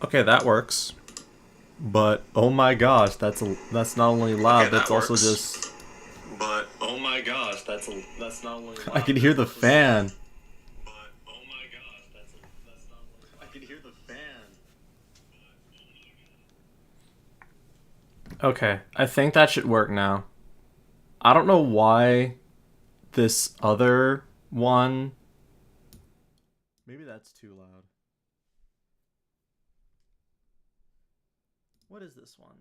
Okay, that works. But oh my gosh, that's not only loud, Okay, that's that also works. just But oh my gosh, that's not only I loud, can hear that's the also just. fan. But oh my gosh, that's not only loud. I can hear the fan. Okay, I think that should work now. I don't know why this other one. Maybe that's too loud. What is this one?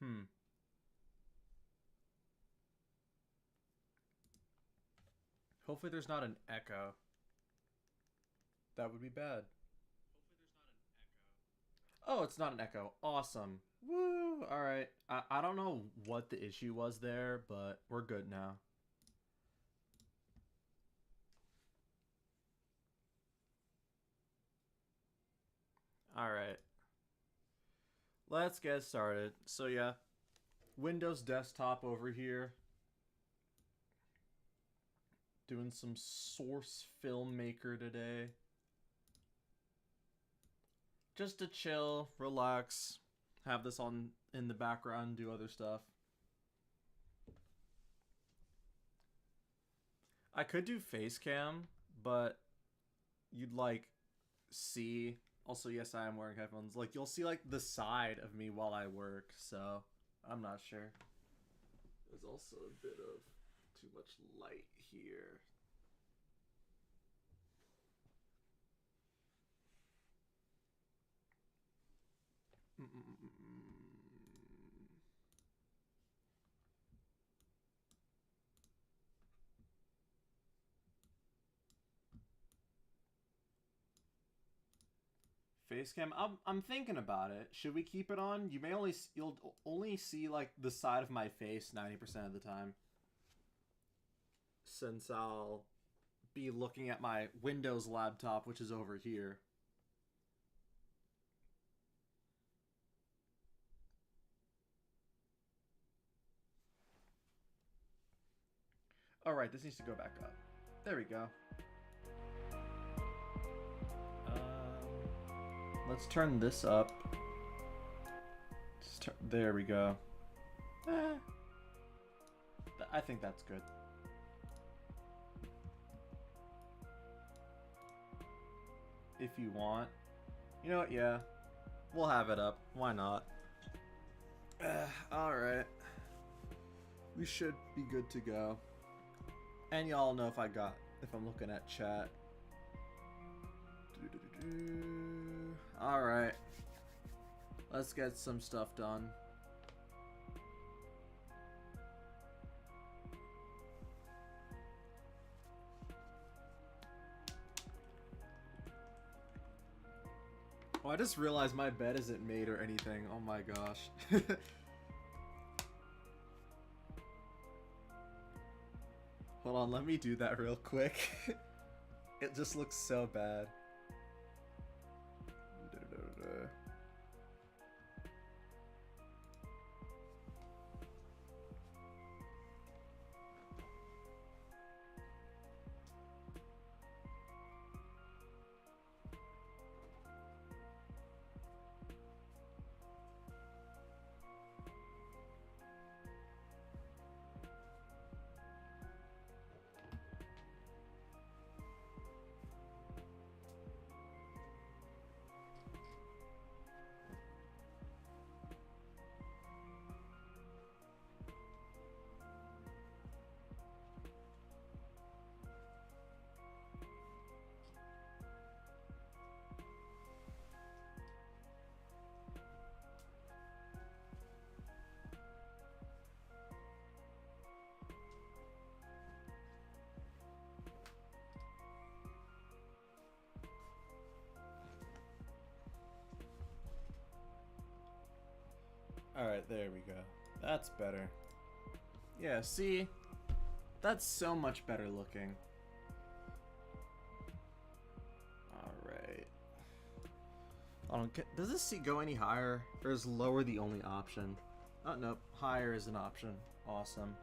Hmm. Hopefully there's not an echo. That would be bad. Oh, it's not an echo. Awesome. Woo! Alright. I don't know what the issue was there, but we're good now. Alright. Let's get started. So, yeah. Windows desktop over here. Doing some Source Filmmaker today. Just to chill, relax, have this on in the background, do other stuff. I could do face cam, but you'd like see. Also, yes, I am wearing headphones. Like you'll see like the side of me while I work, so I'm not sure. There's also a bit of too much light here. Facecam. I'm thinking about it. Should we keep it on? You'll only see like the side of my face 90% of the time. Since I'll be looking at my Windows laptop, which is over here. All right, this needs to go back up. There we go. Let's turn this up. There we go. Eh, I think that's good. If you want. You know what? Yeah. We'll have it up. Why not? Alright. We should be good to go. And y'all know if I'm looking at chat. Alright. Let's get some stuff done. Oh, I just realized my bed isn't made or anything. Oh my gosh. Hold on, let me do that real quick. It just looks so bad. Alright, there we go. That's better. Yeah, see? That's so much better looking. Alright. Does this seat go any higher? Or is lower the only option? Oh, nope. Higher is an option. Awesome.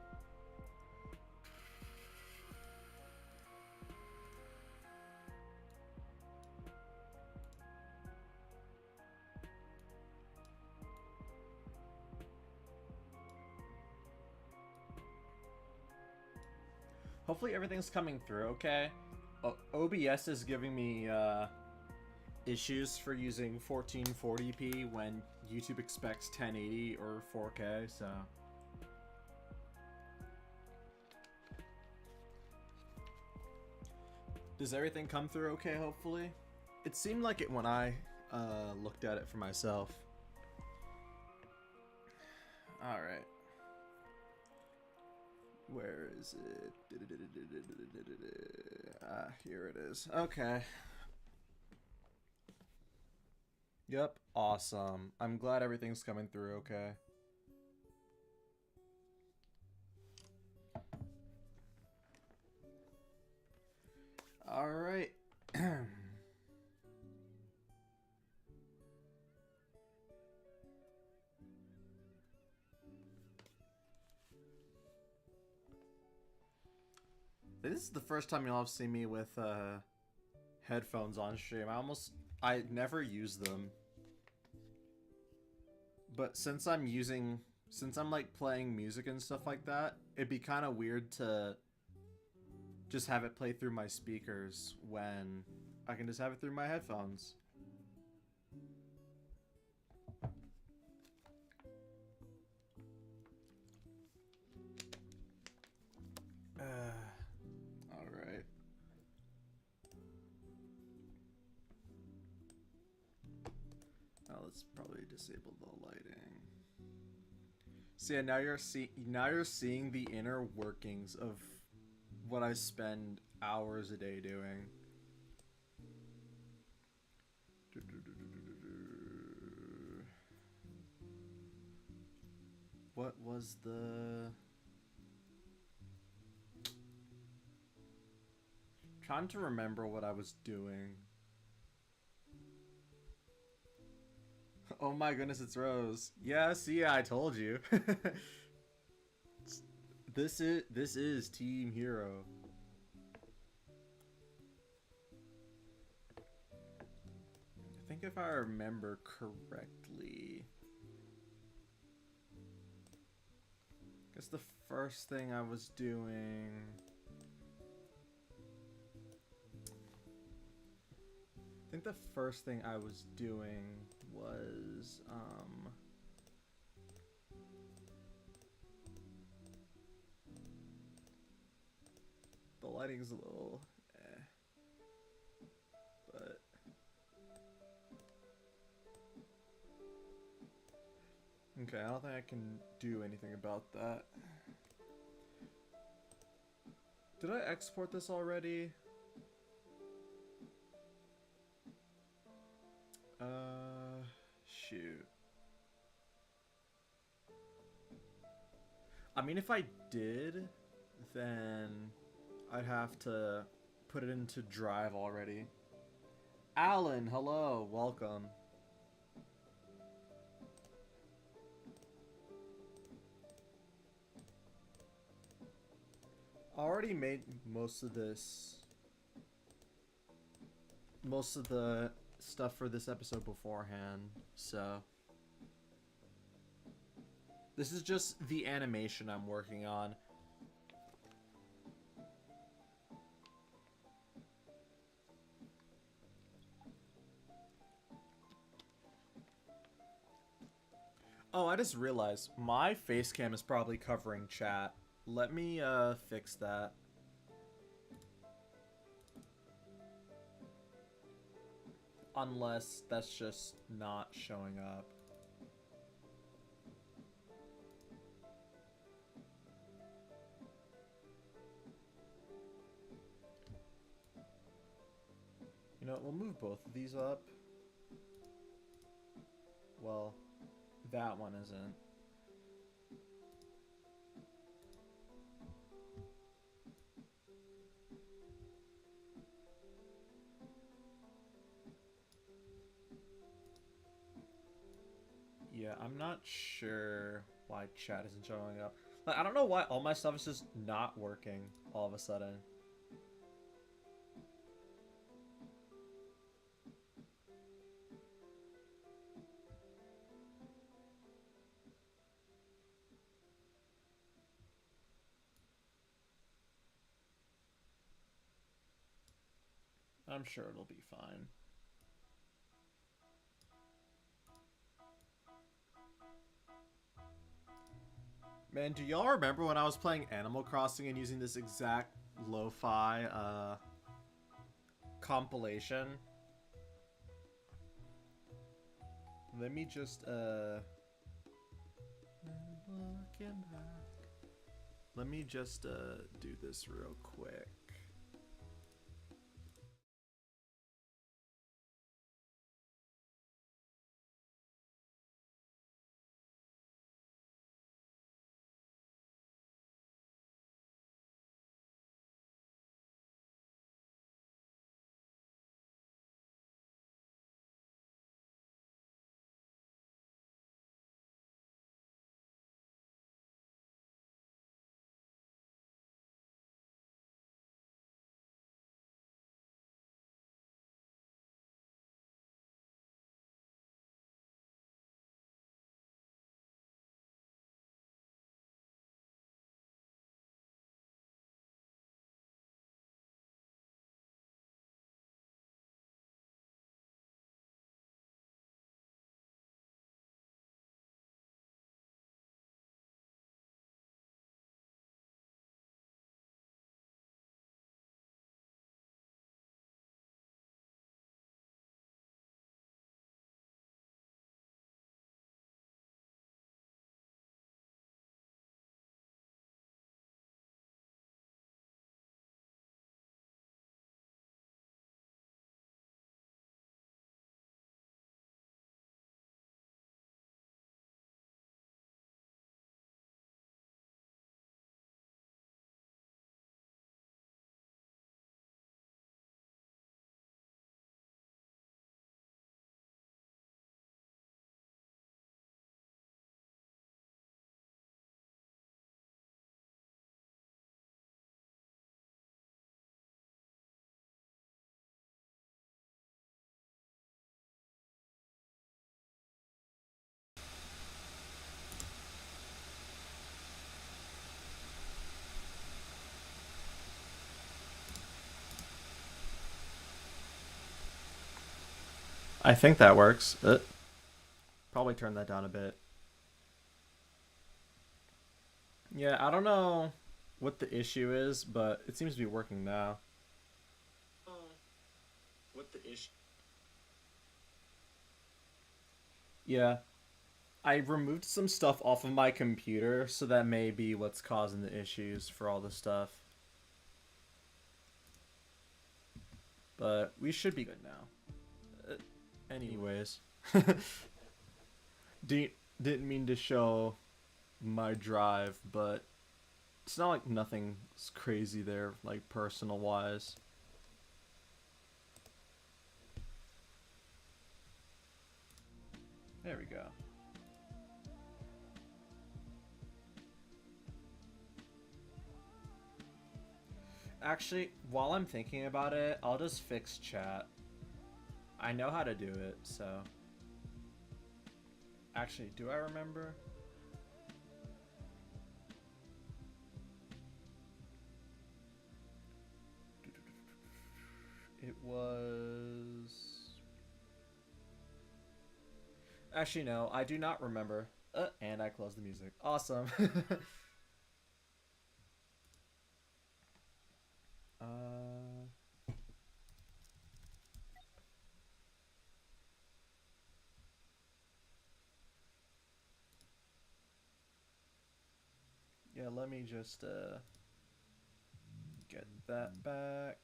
Hopefully everything's coming through okay. OBS is giving me issues for using 1440p when YouTube expects 1080 or 4K, so... Does everything come through okay, hopefully? It seemed like it when I looked at it for myself. Alright. Where is it? Ah, here it is. Okay. Yep, awesome. I'm glad everything's coming through okay. Alright. This is the first time y'all have seen me with headphones on stream. I never use them. But since I'm like playing music and stuff like that, it'd be kind of weird to just have it play through my speakers when I can just have it through my headphones. Alright. Now let's probably disable the lighting. So yeah, now you're seeing the inner workings of what I spend hours a day doing. What was the... Trying to remember what I was doing. Oh my goodness, it's Rose. Yeah, see, I told you. This is Team Hero. I think if I remember correctly, I guess the first thing I was doing... I think the first thing I was doing was, the lighting's a little, but... Okay, I don't think I can do anything about that. Did I export this already? Shoot. I mean, if I did, then I'd have to put it into Drive already. Alan, hello, welcome. I already made most of the stuff for this episode beforehand, so this is just the animation I'm working on. Oh, I just realized my face cam is probably covering chat. Let me fix that. Unless that's just not showing up. You know what, we'll move both of these up. Well, that one isn't. Yeah, I'm not sure why chat isn't showing up. Like, I don't know why all my stuff is just not working all of a sudden. I'm sure it'll be fine. Man, do y'all remember when I was playing Animal Crossing and using this exact lo-fi compilation? Let me just looking back. Let me just do this real quick. I think that works. Probably turn that down a bit. Yeah, I don't know what the issue is, but it seems to be working now. What the issue? Yeah, I removed some stuff off of my computer, so that may be what's causing the issues for all the stuff. But we should be good now. Anyways, didn't mean to show my drive, but it's not like nothing's crazy there, like personal wise. There we go. Actually, while I'm thinking about it, I'll just fix chat. I know how to do it, so. Actually, do I remember? It was. Actually, no, I do not remember. And I closed the music. Awesome. uh. Yeah, let me just get that back.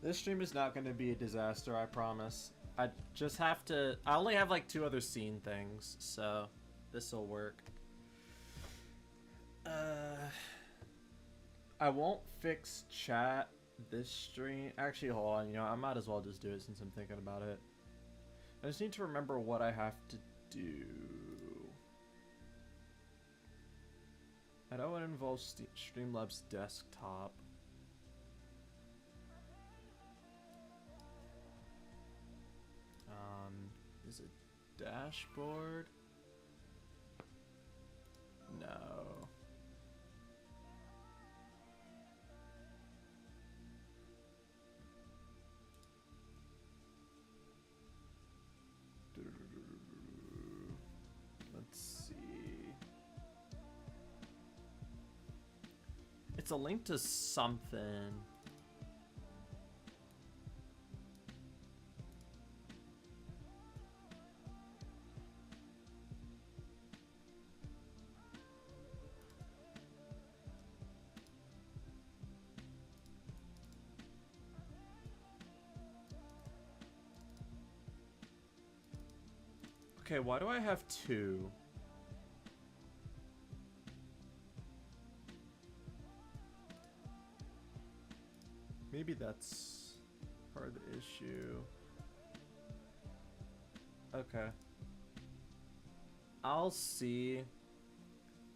This stream is not going to be a disaster, I promise. I just have to. I only have like 2 other scene things, so this will work. I won't fix chat this stream. Actually, hold on. You know, I might as well just do it since I'm thinking about it. I just need to remember what I have to do. I know it involves Streamlabs desktop. Is it dashboard? No. It's a link to something. Okay, why do I have two? Maybe that's part of the issue. Okay. I'll see.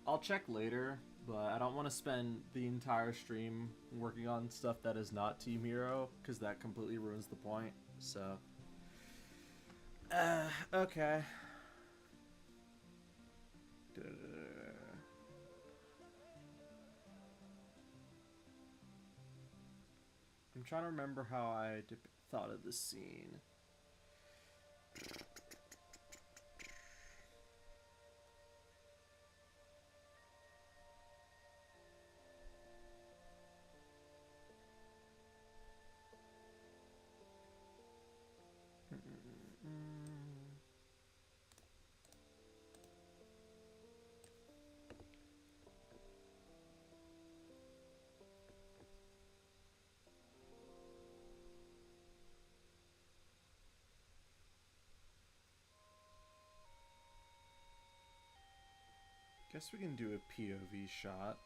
I'll check later, but I don't want to spend the entire stream working on stuff that is not Team Hero, because that completely ruins the point, so... okay. I'm trying to remember how I thought of this scene. Guess we can do a POV shot.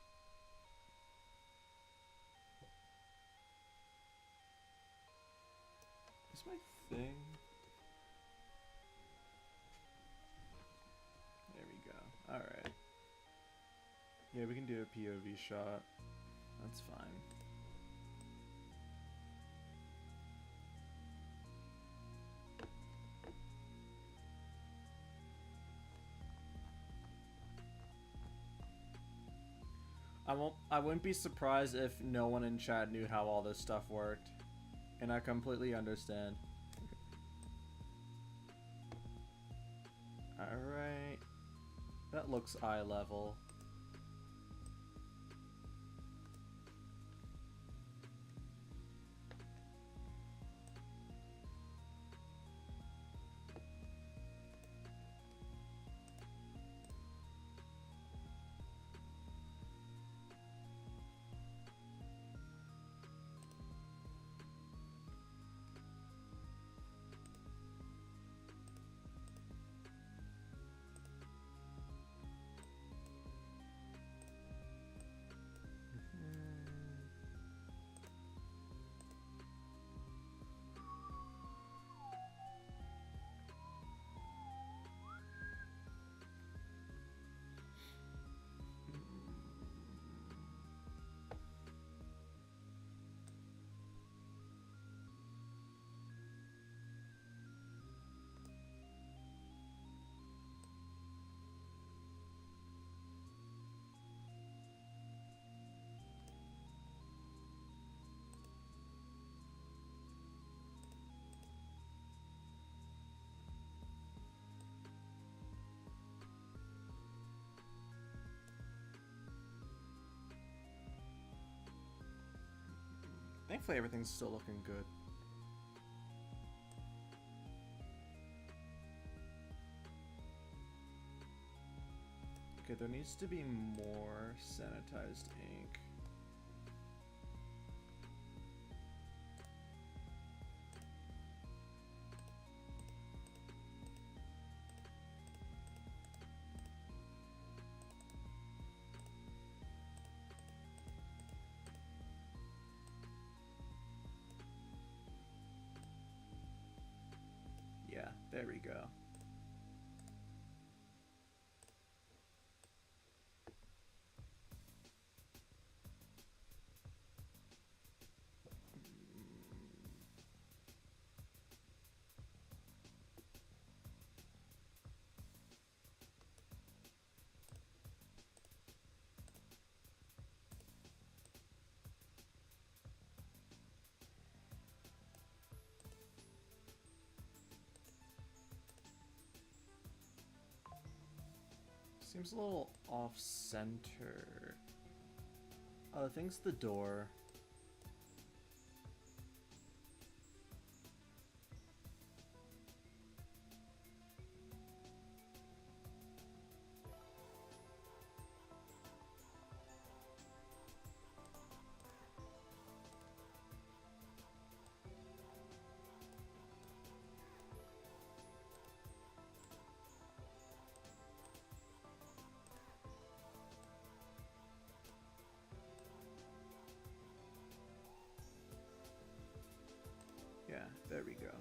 Is my thing? There we go. Alright. Yeah, we can do a POV shot. That's fine. I wouldn't be surprised if no one in chat knew how all this stuff worked. And I completely understand. Alright. That looks eye level. Thankfully, everything's still looking good. Okay, there needs to be more sanitized ink. Yeah, there we go. Seems a little off-center. I think it's the door. Yeah, there we go.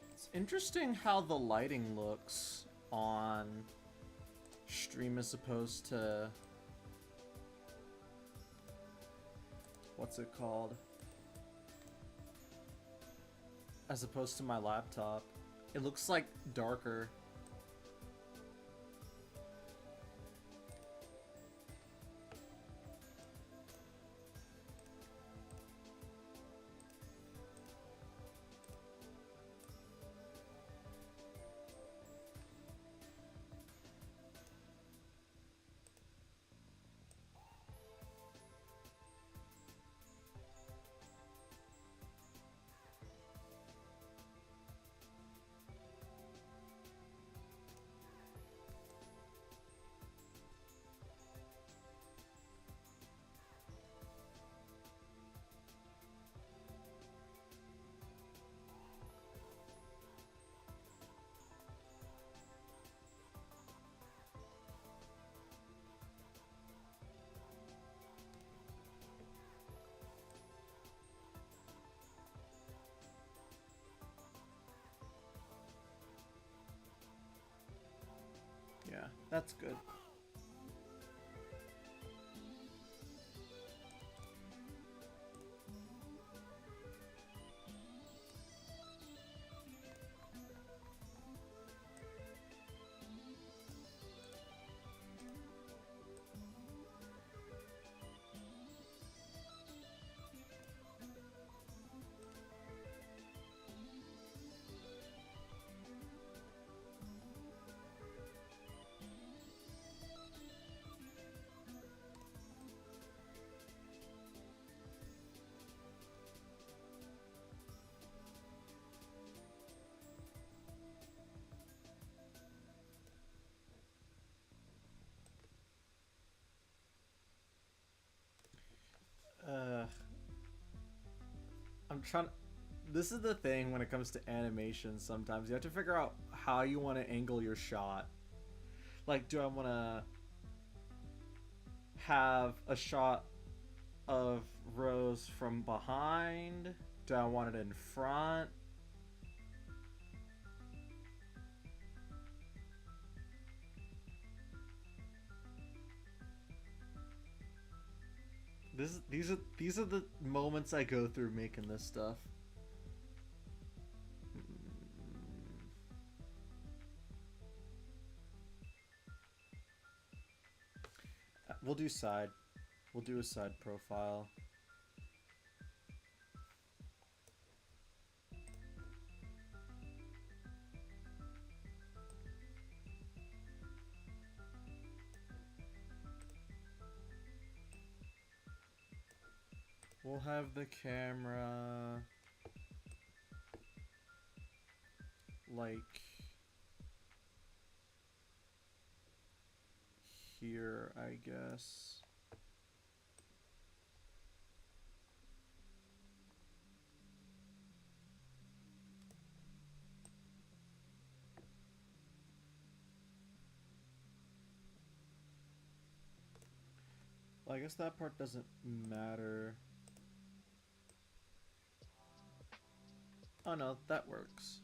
It's interesting how the lighting looks on stream as opposed to... what's it called? As opposed to my laptop. It looks like darker. Yeah, that's good. Uh, I'm trying. This is the thing when it comes to animation. Sometimes you have to figure out how you want to angle your shot. Like, do I want to have a shot of Rose from behind? Do I want it in front? These are the moments I go through making this stuff. We'll do side. We'll do a side profile. We'll have the camera like here, I guess. Well, I guess that part doesn't matter. Oh no, that works.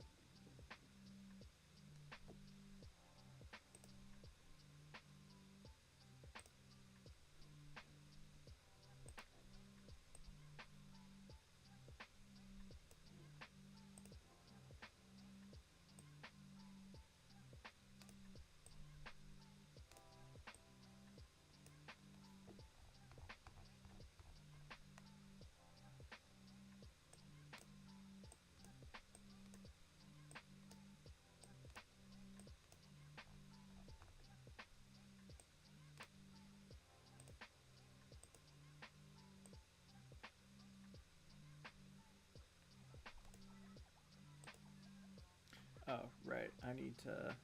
Oh, right. I need to.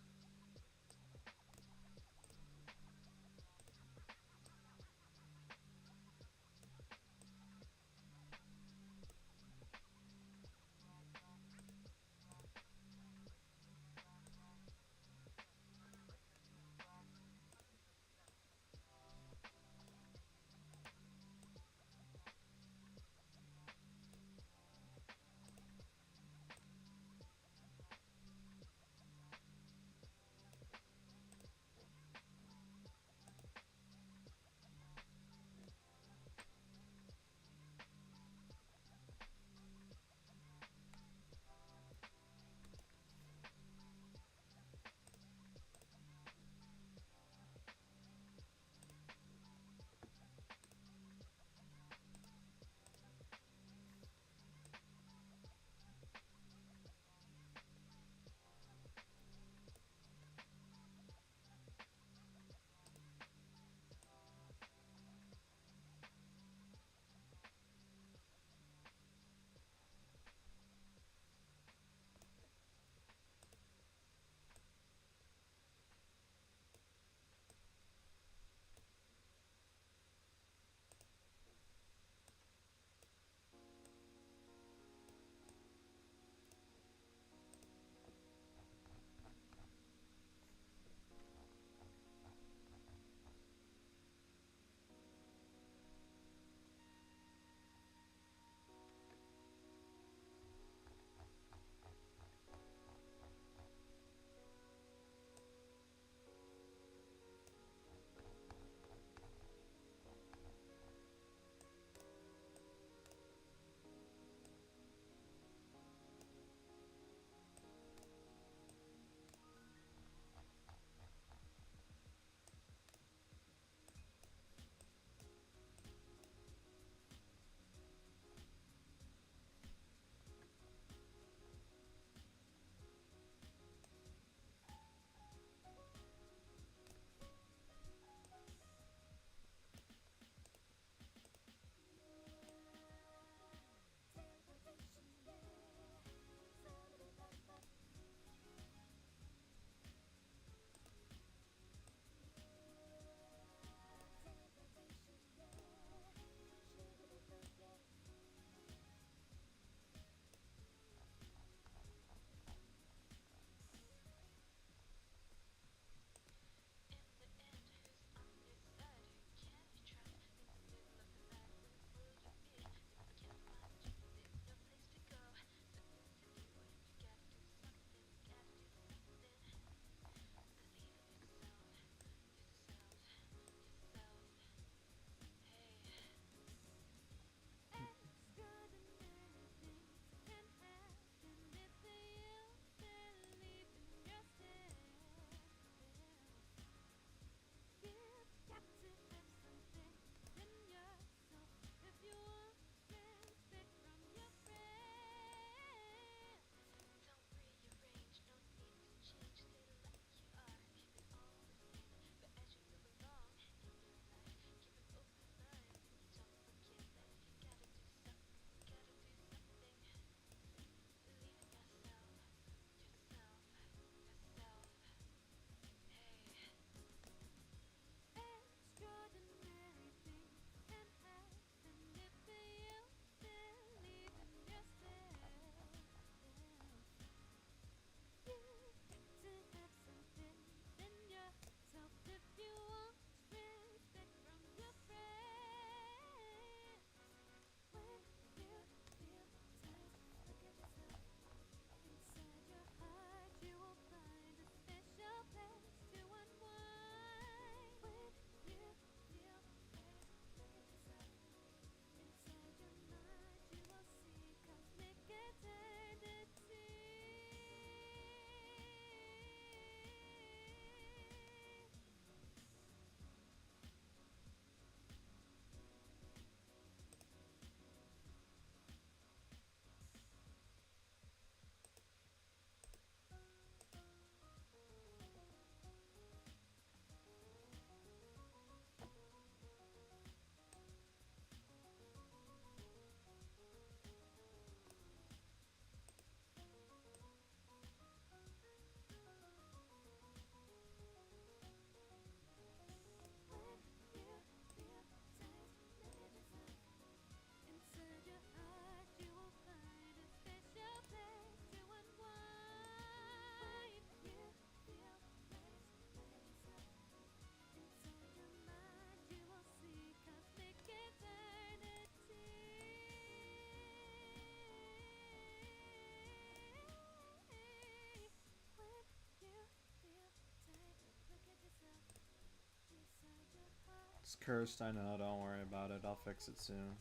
It's cursed, I know, don't worry about it. I'll fix it soon.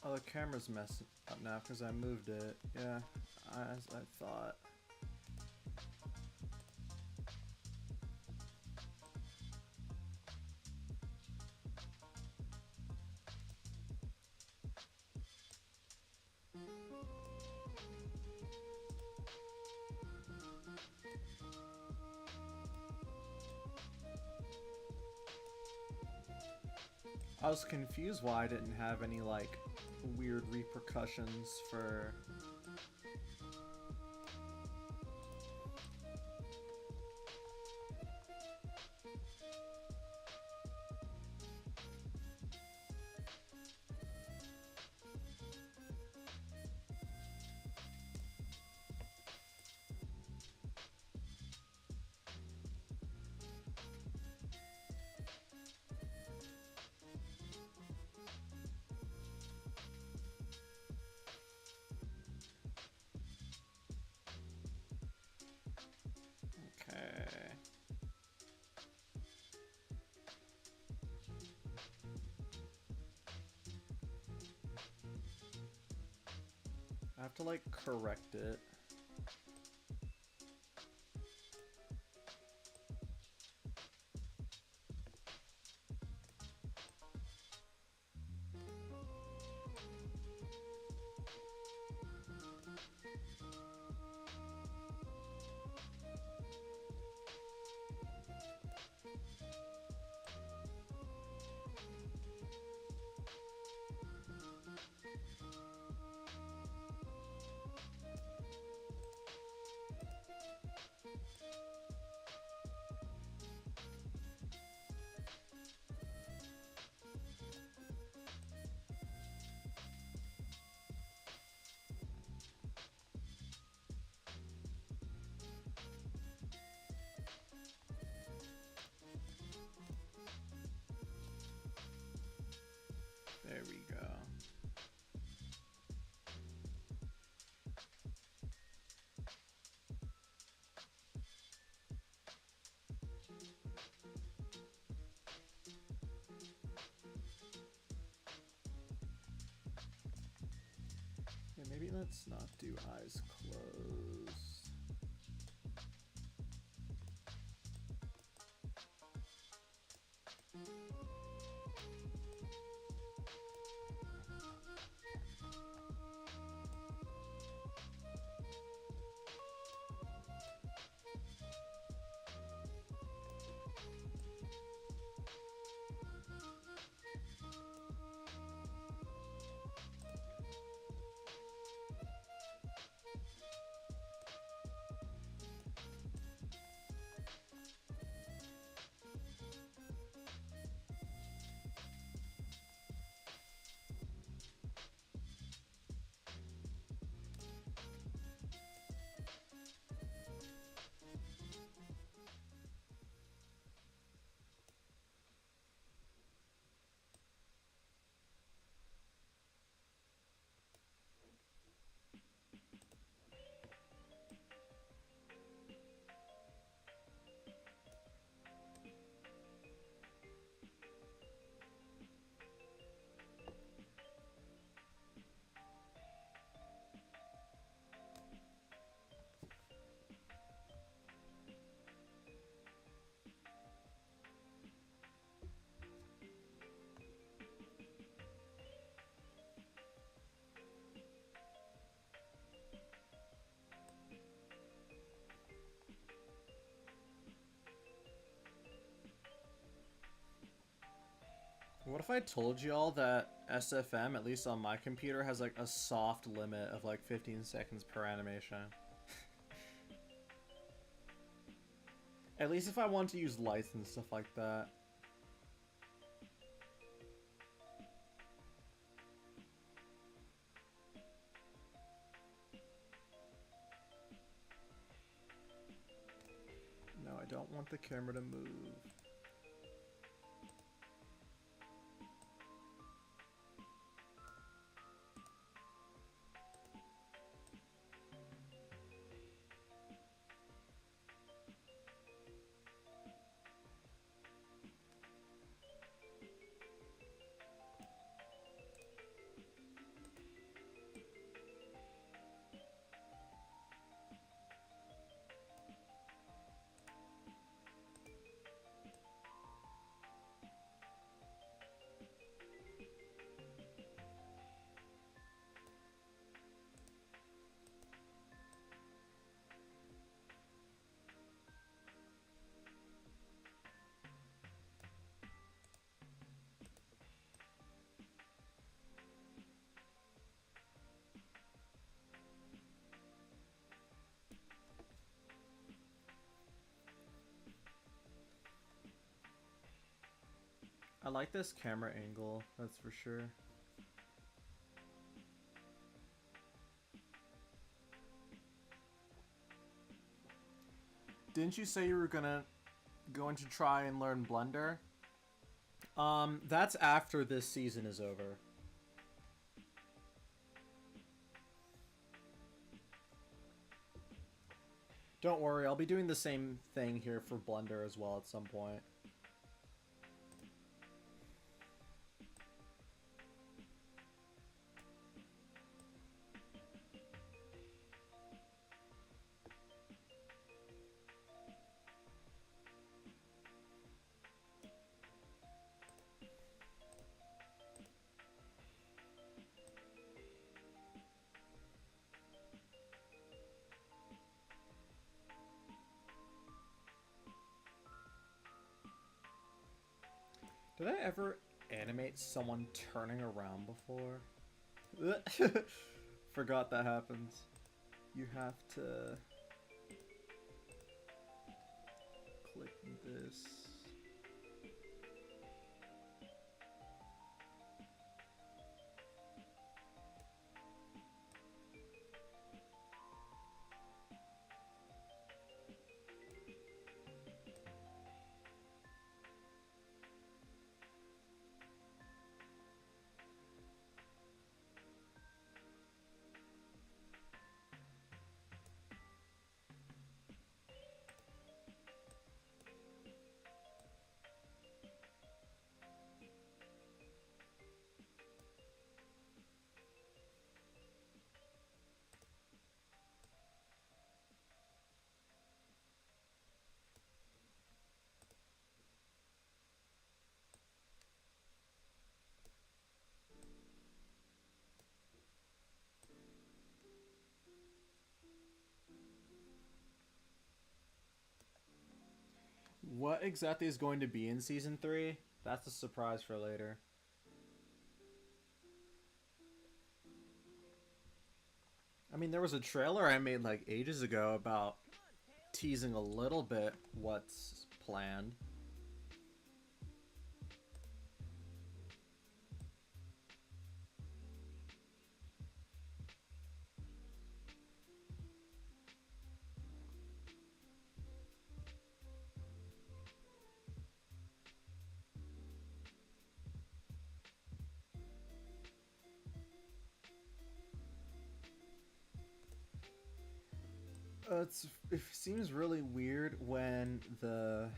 Oh, the camera's messed up now because I moved it. Yeah, as I thought. I was confused why I didn't have any, like, weird repercussions for... Okay. I have to, like, correct it. There we go. Yeah, maybe let's not do eyes closed. What if I told y'all that SFM, at least on my computer, has like a soft limit of like 15 seconds per animation. At least if I want to use lights and stuff like that. No, I don't want the camera to move. I like this camera angle, that's for sure. Didn't you say you were going to try and learn Blender? That's after this season is over. Don't worry, I'll be doing the same thing here for Blender as well at some point. Did I ever animate someone turning around before? Forgot that happens. You have to click this. What exactly is going to be in Season 3? That's a surprise for later. I mean, there was a trailer I made like ages ago about teasing a little bit what's planned. It seems really weird when the...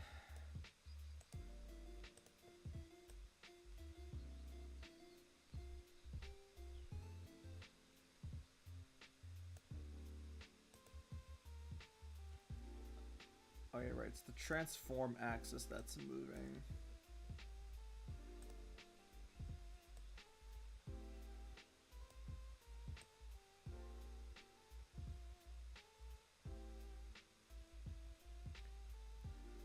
Oh yeah, right, it's the transform axis that's moving.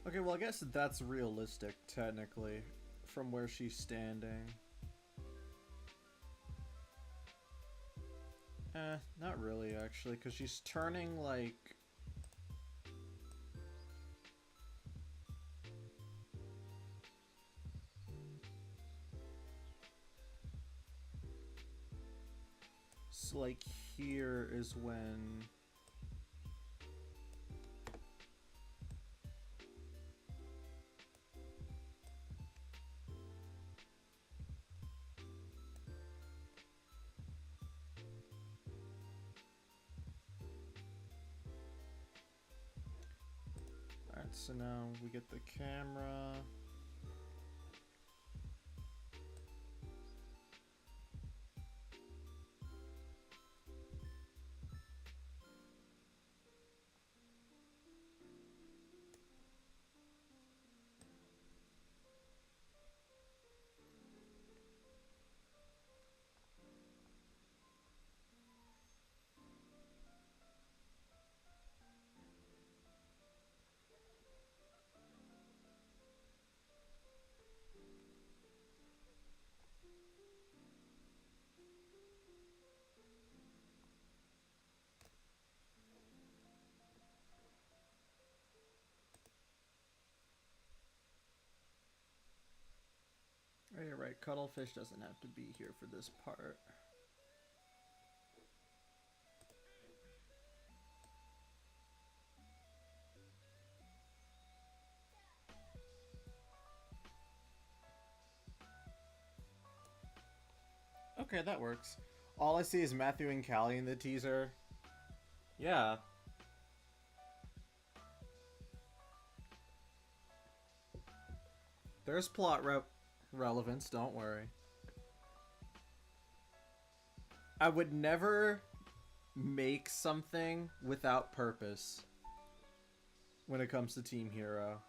Okay, well I guess that's realistic, technically, from where she's standing. Not really, actually, because she's turning, like... So, like, here is when... Alright, so now we get the camera. Oh, you're right, Cuttlefish doesn't have to be here for this part. Okay, that works. All I see is Matthew and Callie in the teaser. Yeah. There's plot relevance, don't worry. I would never make something without purpose when it comes to Team Hero.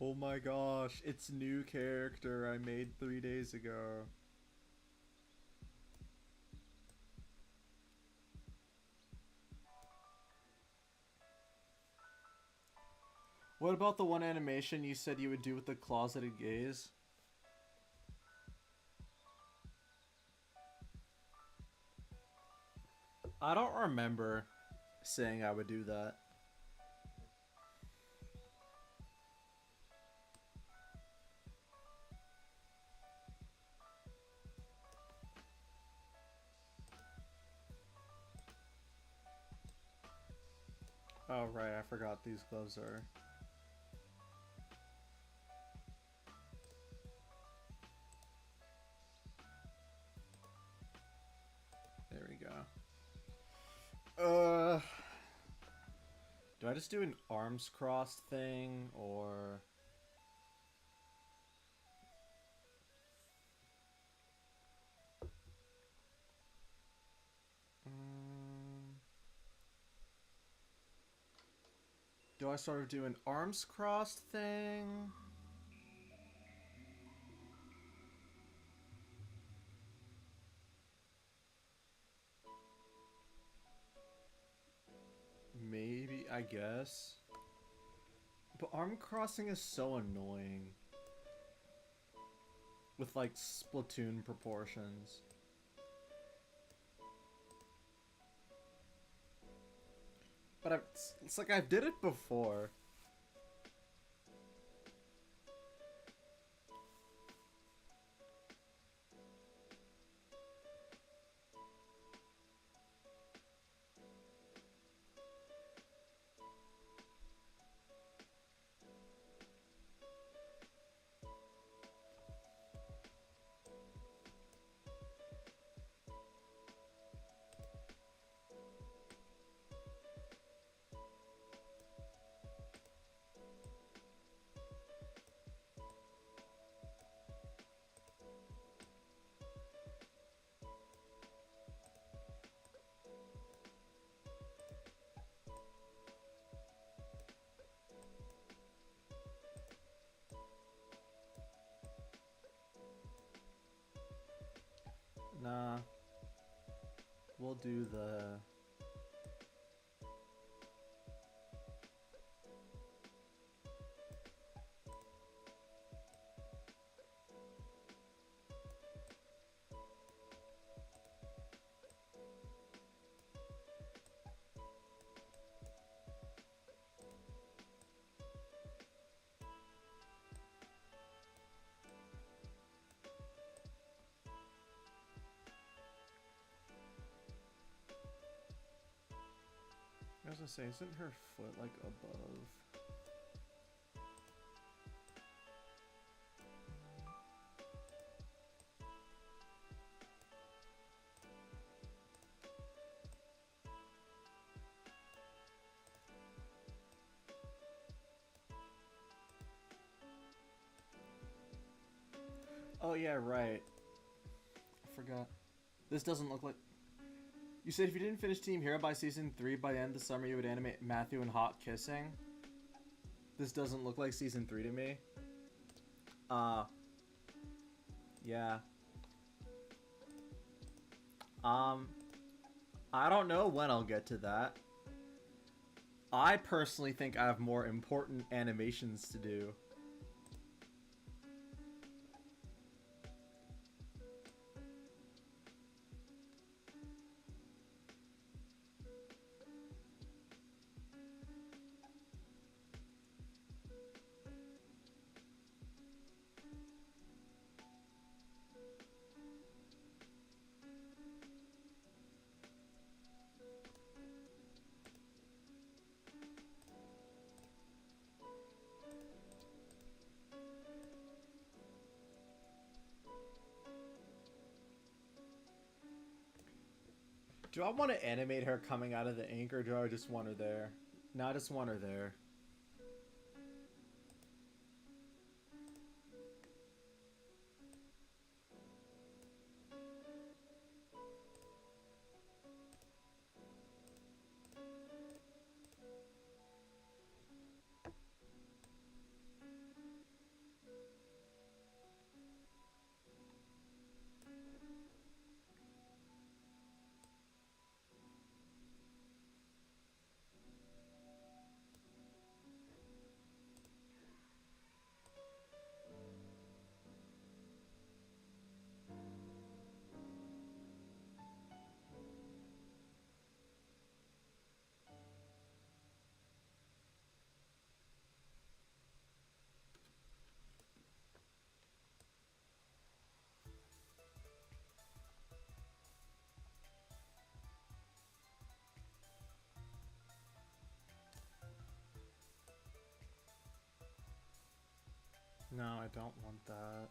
Oh my gosh, it's new character I made 3 days ago. What about the one animation you said you would do with the closeted gaze? I don't remember saying I would do that. Oh right, I forgot these gloves are... There we go. Do I just do an arms crossed thing, or... Do I sort of do an arms crossed thing? Maybe, I guess. But arm crossing is so annoying. With, like, Splatoon proportions. But it's like I did it before. do the... I was gonna say, isn't her foot like above? Oh yeah, right. I forgot. This doesn't look like... You said if you didn't finish Team Hero by Season 3, by the end of the summer you would animate Matthew and Hawk kissing. This doesn't look like Season 3 to me. Yeah. I don't know when I'll get to that. I personally think I have more important animations to do. Do I want to animate her coming out of the ink, or do I just want her there? No, I just want her there. No, I don't want that.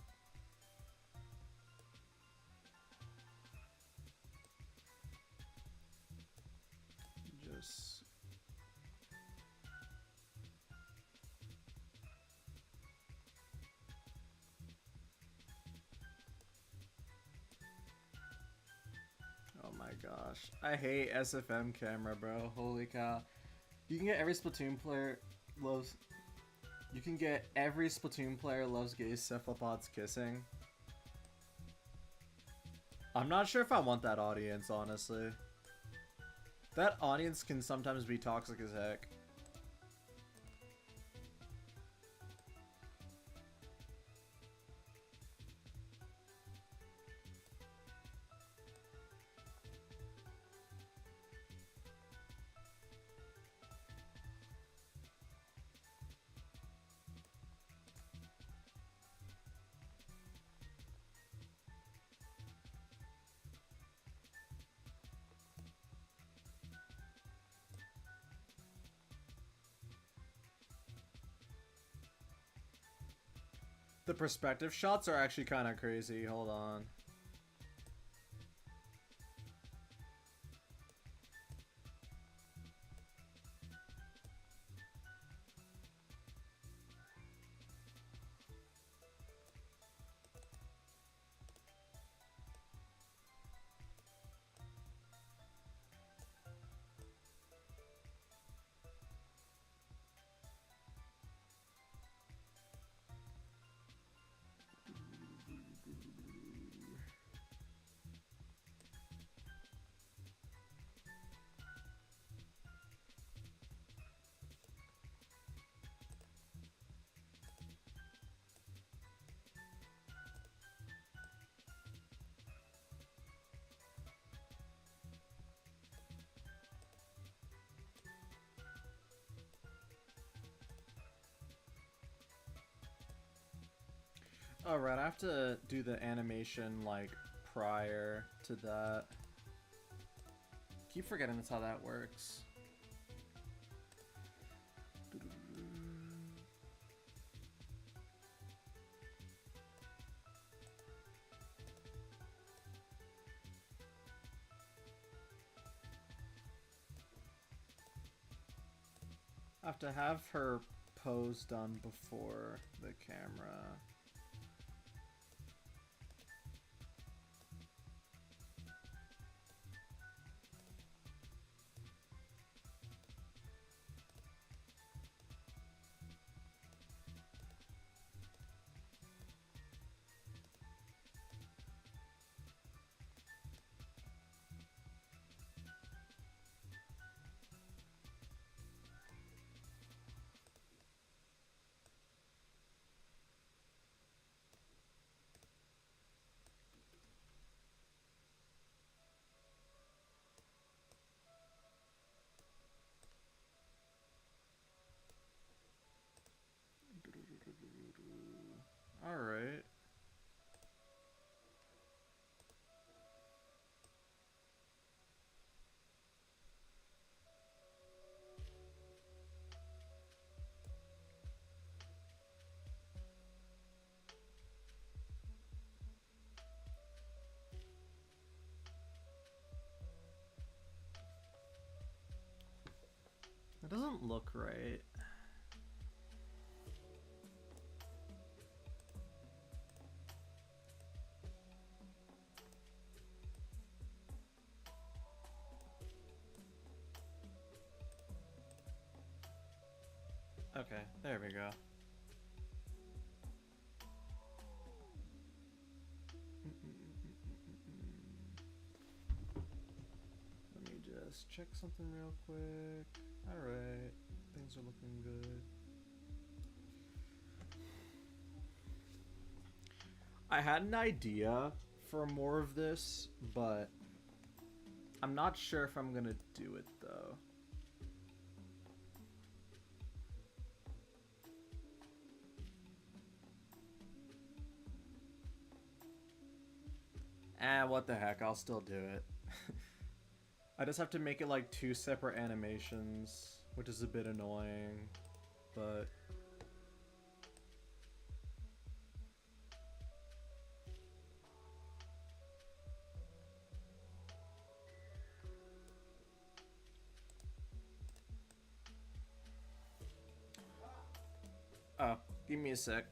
Just... Oh my gosh. I hate SFM camera, bro. Holy cow. You can get every Splatoon player loves... You can get every Splatoon player loves gay cephalopods kissing. I'm not sure if I want that audience, honestly. That audience can sometimes be toxic as heck. The perspective shots are actually kind of crazy. Hold on. Oh, right, I have to do the animation, like, prior to that. Keep forgetting that's how that works. I have to have her pose done before the camera. Alright. It doesn't look right. Okay, there we go. Let me just check something real quick. Alright, things are looking good. I had an idea for more of this, but I'm not sure if I'm gonna do it though. What the heck, I'll still do it. I just have to make it like 2 separate animations, which is a bit annoying, but... Oh, give me a sec.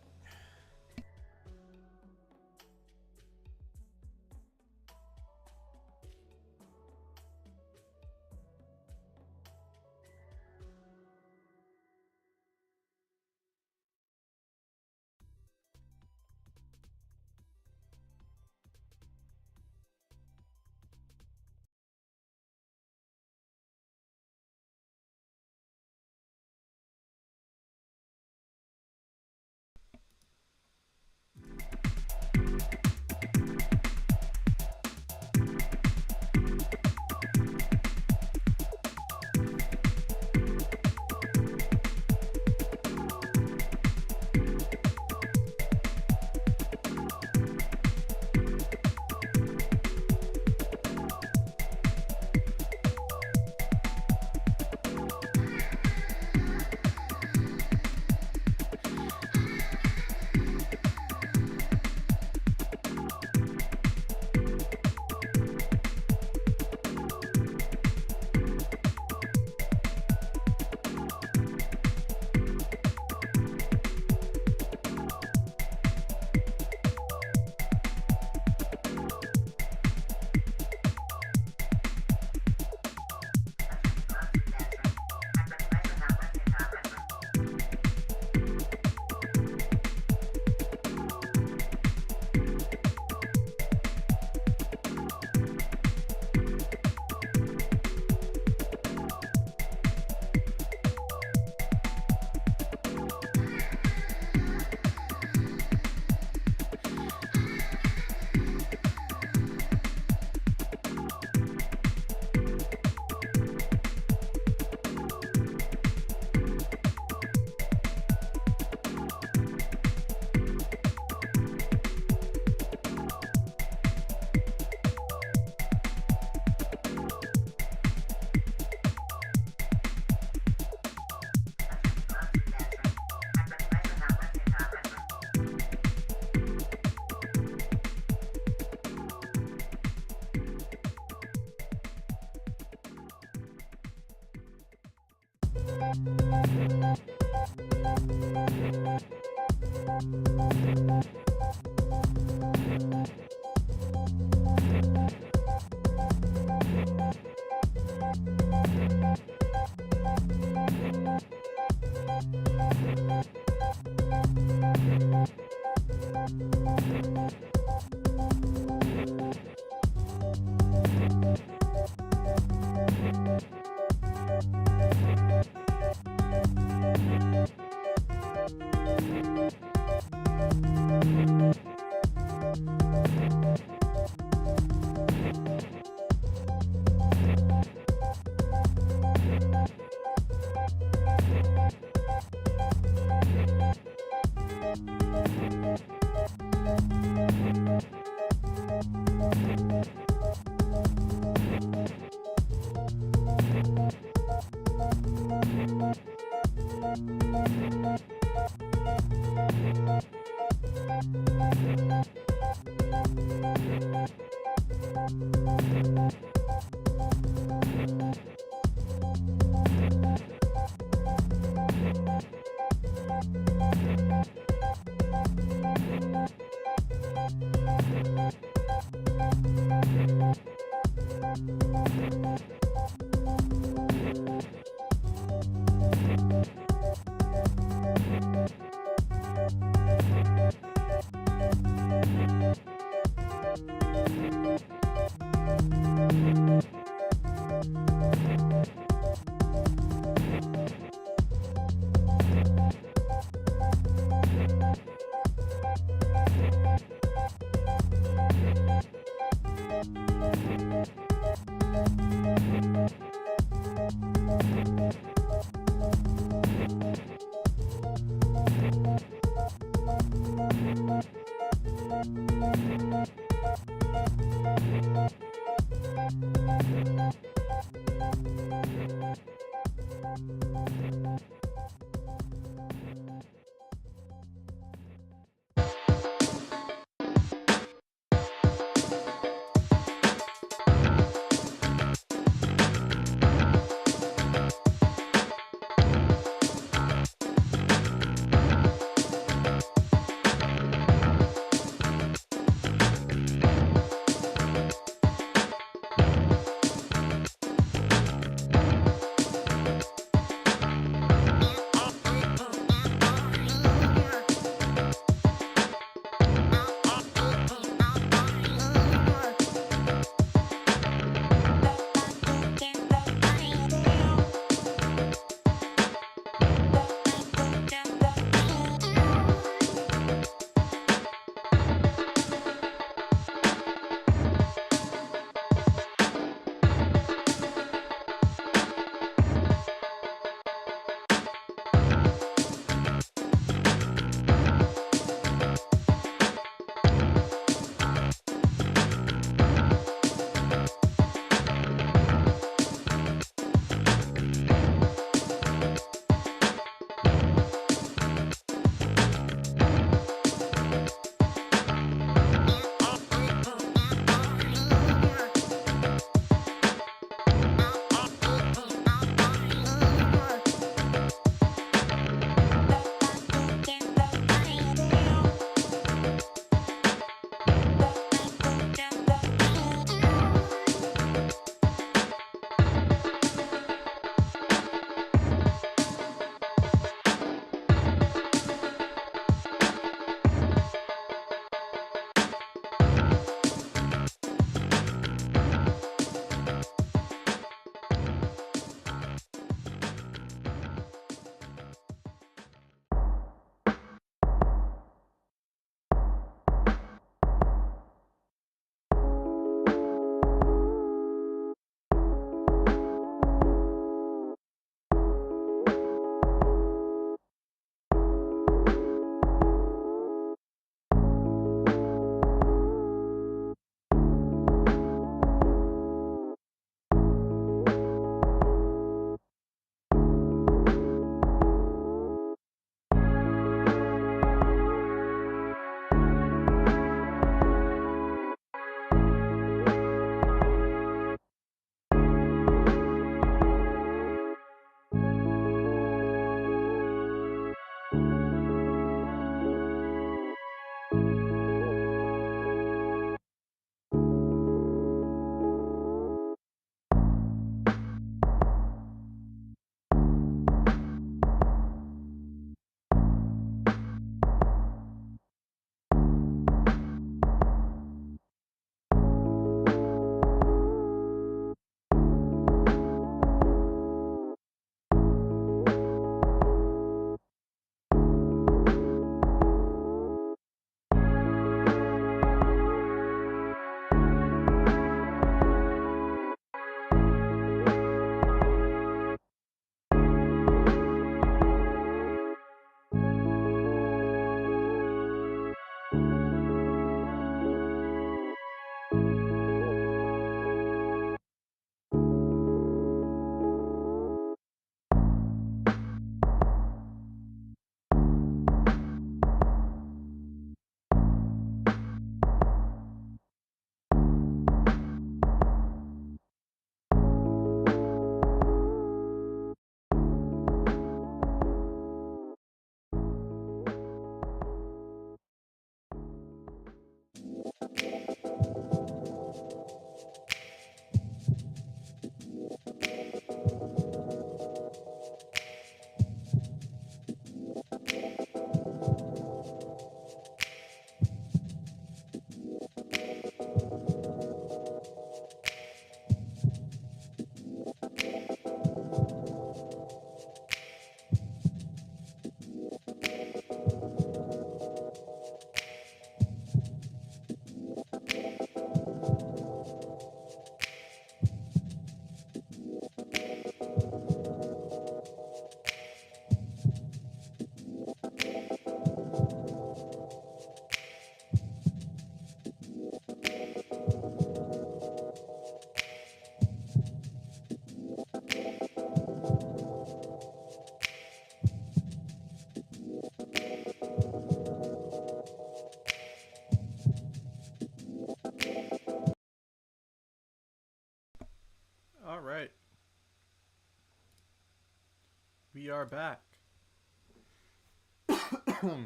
We are back.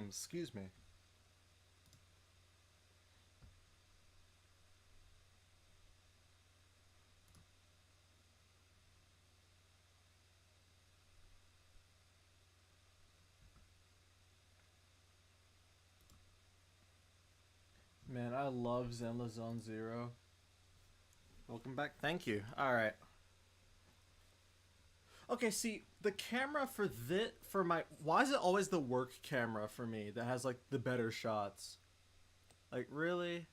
Excuse me. Man, I love Zenla Zone Zero. Welcome back. Thank you. Alright. Okay, see, the camera for this, for my, why is it always the work camera for me that has, like, the better shots? Like, really?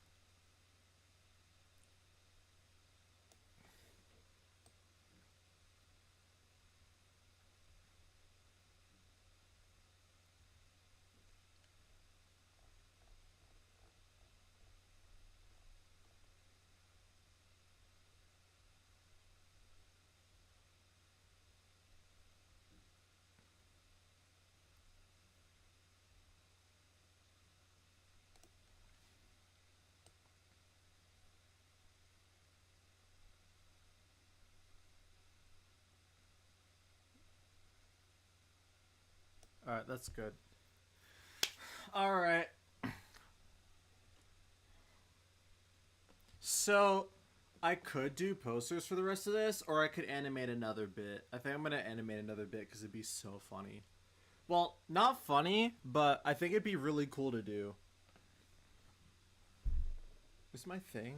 Alright, that's good. Alright. So, I could do posters for the rest of this, or I could animate another bit. I think I'm gonna animate another bit because it'd be so funny. Well, not funny, but I think it'd be really cool to do. Is my thing?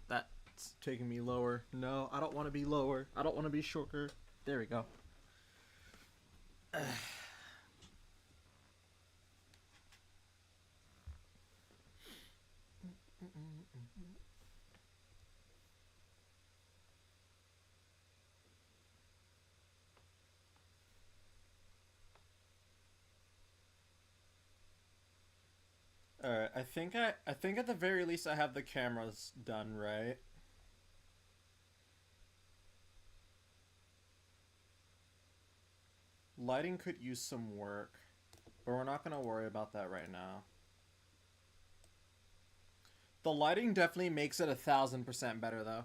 That's taking me lower. No, I don't want to be lower. I don't want to be shorter. There we go. Alright, I think at the very least I have the cameras done, right? Lighting could use some work, but we're not gonna worry about that right now. The lighting definitely makes it 1,000% better though.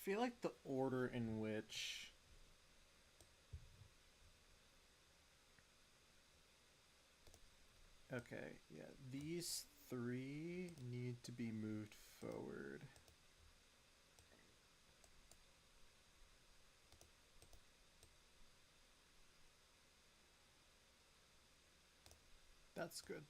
feel like the order in which... Okay, yeah, these three need to be moved forward. That's good.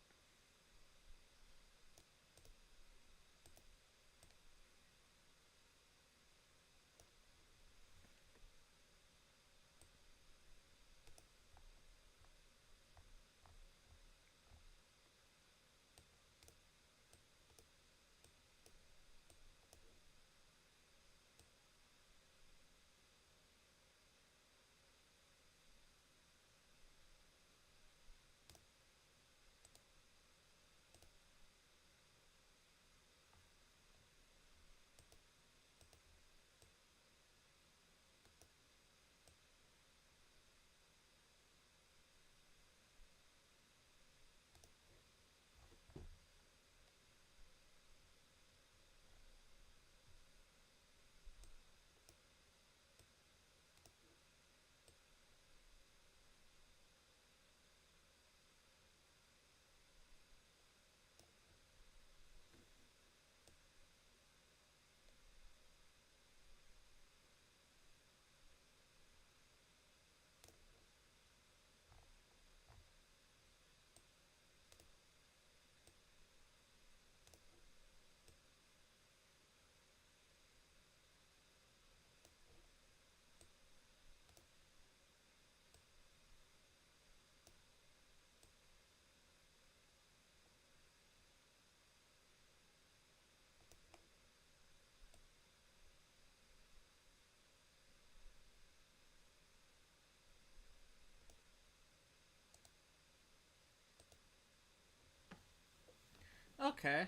Okay,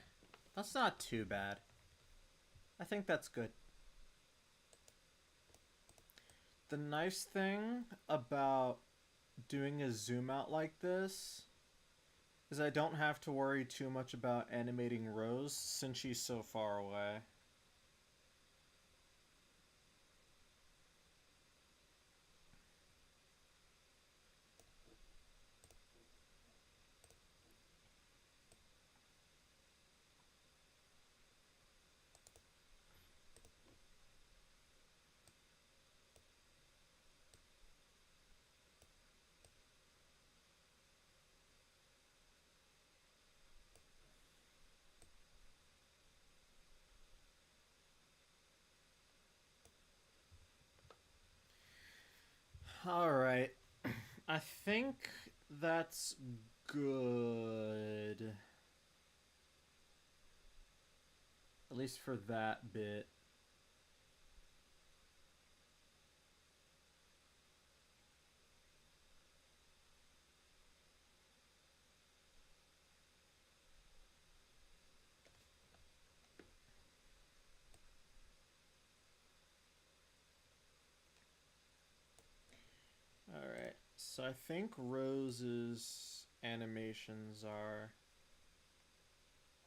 that's not too bad. I think that's good. The nice thing about doing a zoom out like this is I don't have to worry too much about animating Rose since she's so far away. Alright. I think that's good. At least for that bit. Alright, so I think Rose's animations are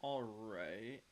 alright.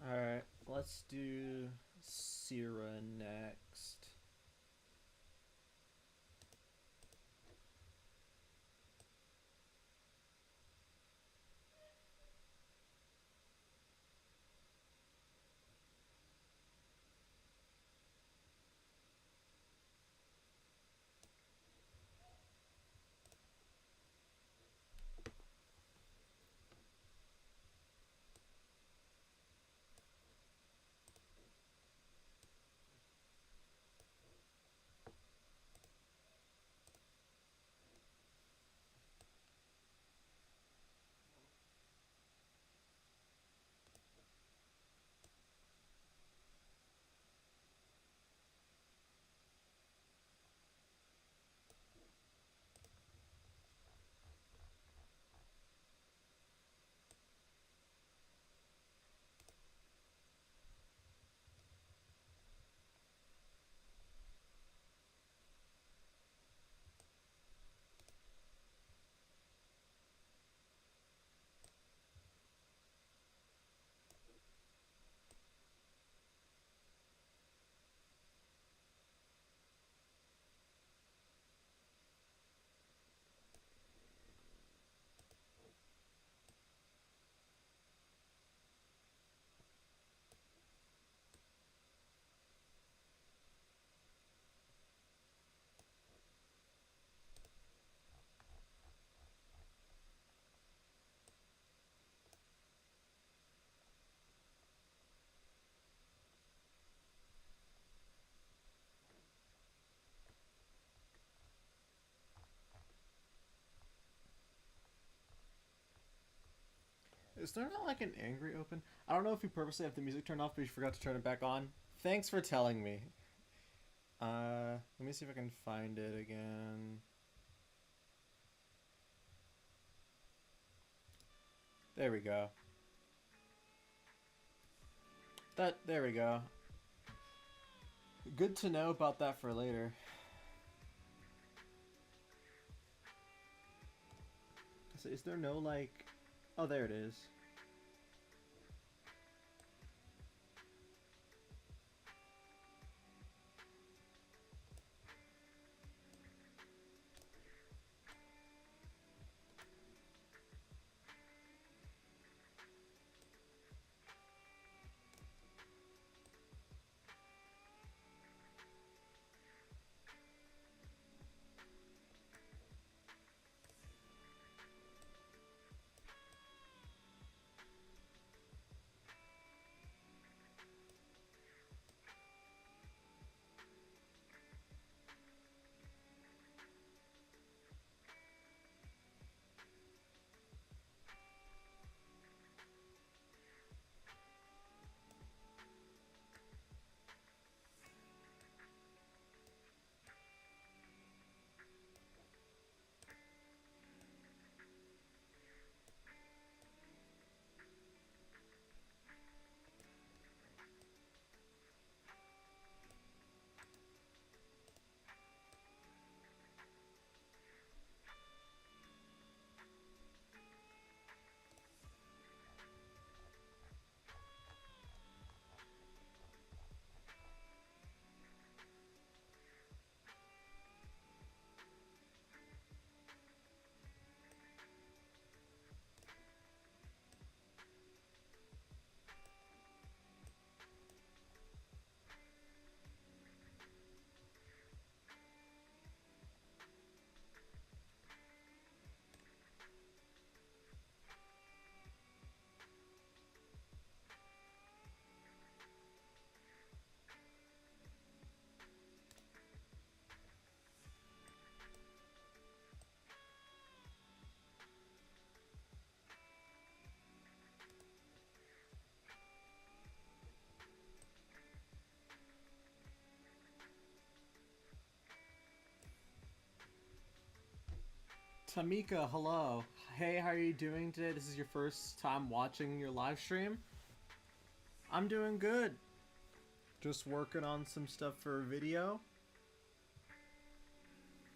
Alright, let's do Syrah next. Is there not like an angry open? I don't know if you purposely have the music turned off, but you forgot to turn it back on. Thanks for telling me. Let me see if I can find it again. There we go. There we go. Good to know about that for later. So is there no like... Oh, there it is. Tamika, hello. Hey, how are you doing today? This is your first time watching your live stream? I'm doing good. Just working on some stuff for a video.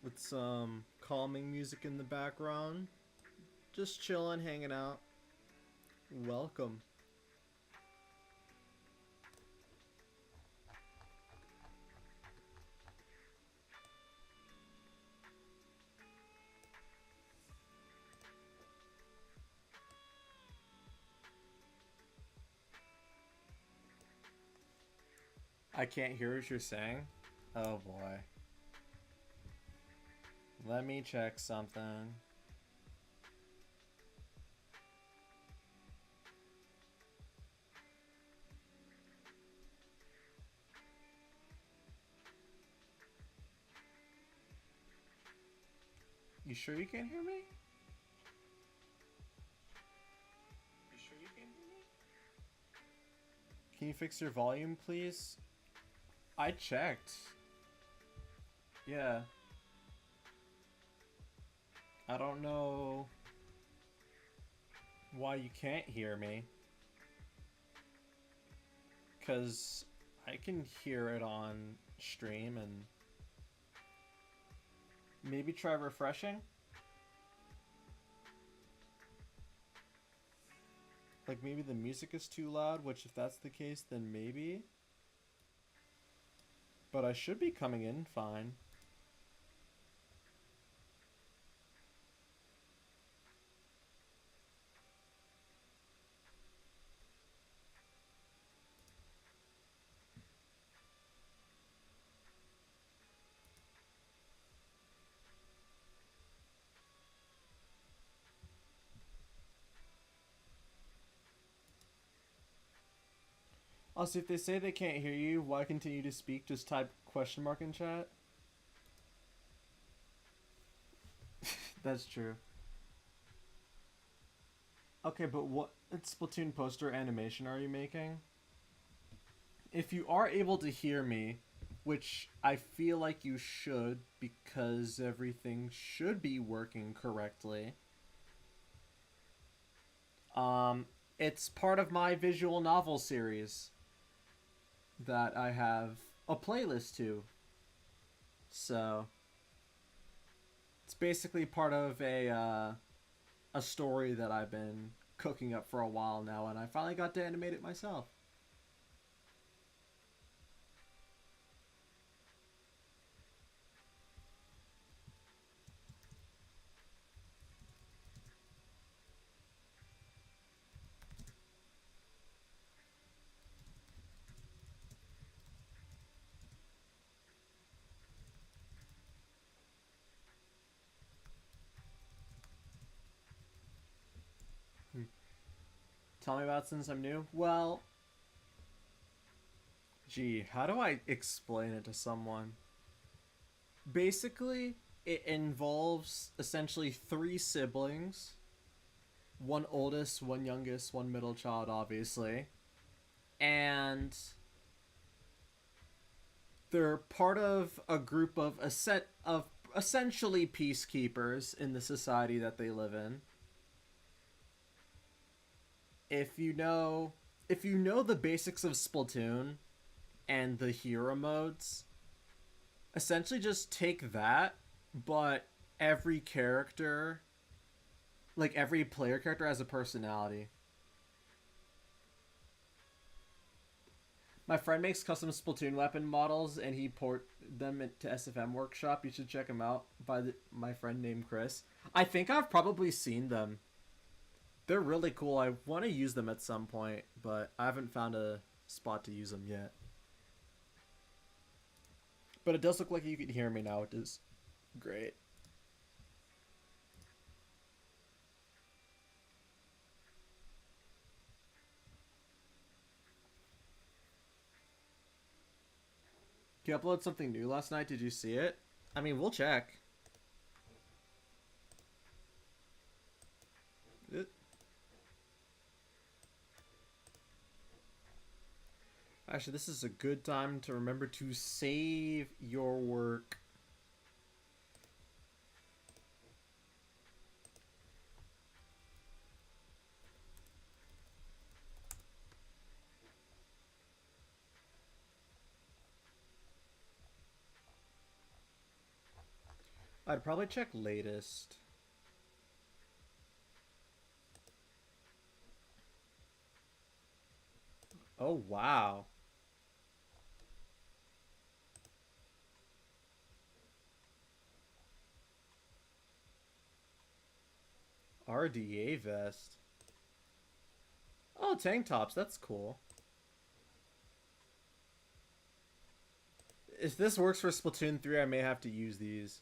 With some calming music in the background. Just chilling, hanging out. Welcome. I can't hear what you're saying. Oh boy. Let me check something. You sure you can't hear me? You sure you can't hear me? Can you fix your volume, please? I checked. Yeah. I don't know why you can't hear me. 'Cause I can hear it on stream and maybe try refreshing. Like maybe the music is too loud, which if that's the case then maybe. But I should be coming in fine. Also, if they say they can't hear you, why continue to speak? Just type question mark in chat. That's true. Okay, but what Splatoon poster animation are you making? If you are able to hear me, which I feel like you should because everything should be working correctly, um, it's part of my visual novel series that I have a playlist to. So it's basically part of a story that I've been cooking up for a while now, and I finally got to animate it myself. Tell me about Since I'm New. Well, gee, how do I explain it to someone? Basically, it involves essentially three siblings, one oldest, one youngest, one middle child, obviously, and they're part of a group of a set of essentially peacekeepers in the society that they live in. If you know if you know the basics of Splatoon and the hero modes, essentially just take that, but every character, like every player character has a personality. My friend makes custom Splatoon weapon models and he port them into SFM Workshop. You should check them out by my friend named Chris. I think I've probably seen them. They're really cool. I want to use them at some point, but I haven't found a spot to use them yet. But it does look like you can hear me now, which is great. You uploaded something new last night. Did you see it? I mean, we'll check. It... Actually, this is a good time to remember to save your work. I'd probably check latest. Oh, wow. RDA vest. Oh, tank tops. That's cool. If this works for Splatoon 3, I may have to use these.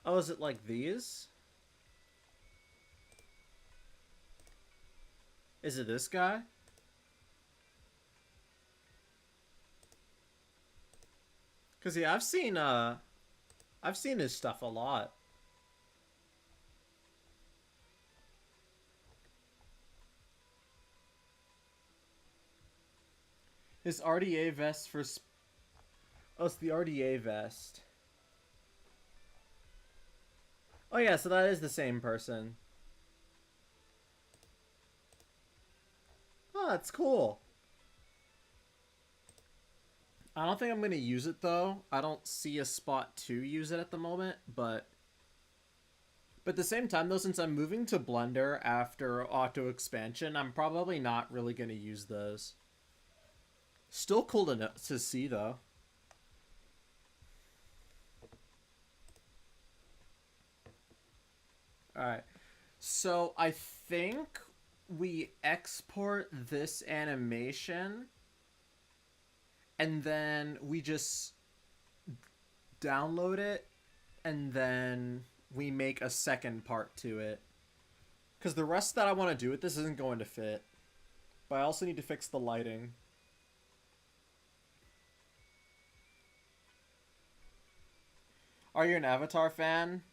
Oh, is it like these? Is it this guy? Cause yeah, I've seen his stuff a lot. His RDA vest for oh, it's the RDA vest. Oh yeah, so that is the same person. Oh, that's cool. I don't think I'm gonna use it though. I don't see a spot to use it at the moment, but at the same time though, since I'm moving to Blender after auto expansion, I'm probably not really gonna use those. Still cool to see though. Alright. So I think we export this animation and then we just download it and then we make a second part to it. Because the rest that I want to do with this isn't going to fit. But I also need to fix the lighting. Are you an Avatar fan?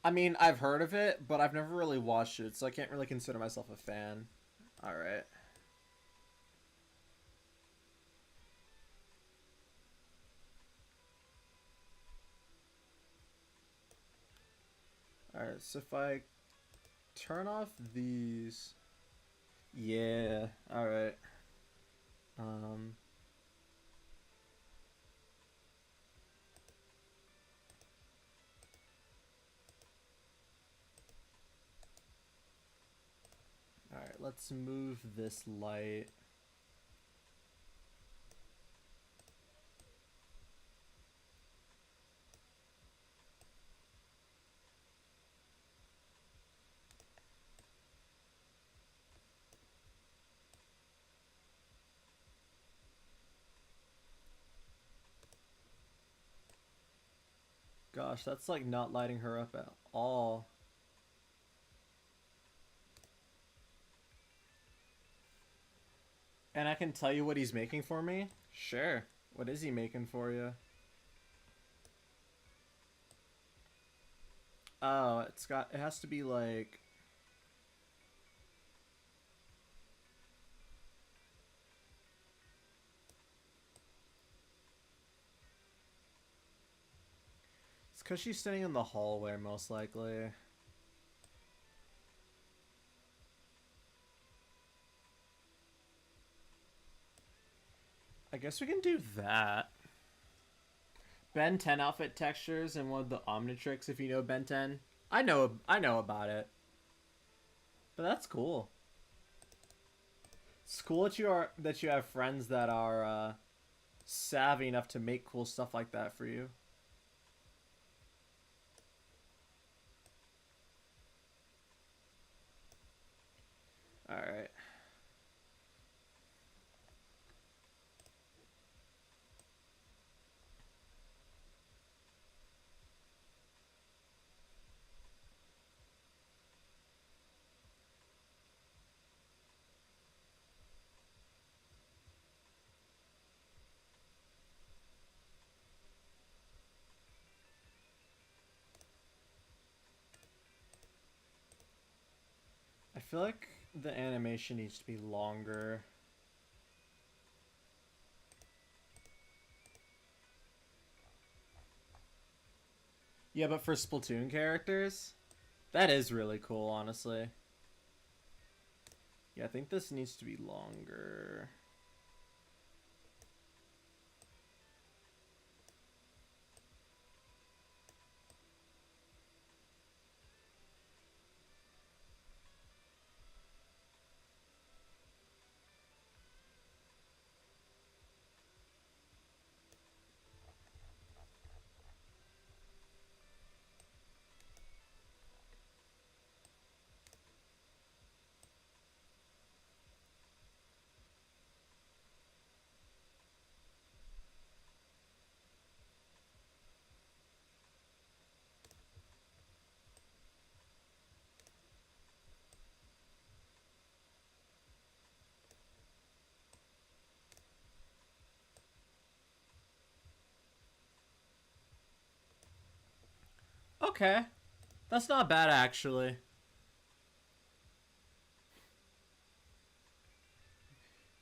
I mean, I've heard of it, but I've never really watched it, so I can't really consider myself a fan. Alright. Alright, so if I turn off these... Yeah, alright. Alright, let's move this light. Gosh, that's like not lighting her up at all. And I can tell you what he's making for me? Sure. What is he making for you? Oh, it has to be like... It's because she's standing in the hallway, most likely. I guess we can do that. Ben 10 outfit textures and one of the Omnitrix, if you know Ben 10. I know about it. But that's cool. It's cool that you have friends that are savvy enough to make cool stuff like that for you. Alright. I feel like the animation needs to be longer. Yeah, but for Splatoon characters, that is really cool, honestly. Yeah, I think this needs to be longer. Okay. That's not bad, actually.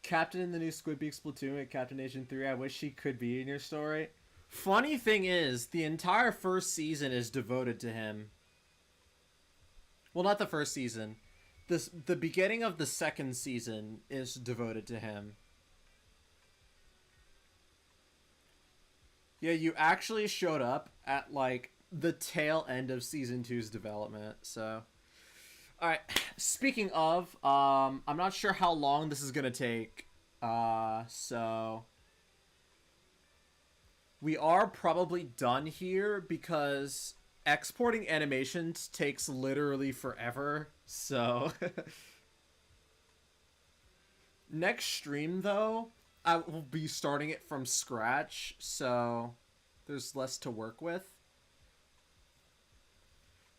Captain in the new Squid Beak Splatoon at Captain Nation 3. I wish he could be in your story. Funny thing is, the entire first season is devoted to him. Well, not the first season. The beginning of the second season is devoted to him. Yeah, you actually showed up at, like, the tail end of Season 2's development, so... Alright, speaking of, I'm not sure how long this is gonna take, so... We are probably done here, because exporting animations takes literally forever, so... Next stream, though, I will be starting it from scratch, so there's less to work with.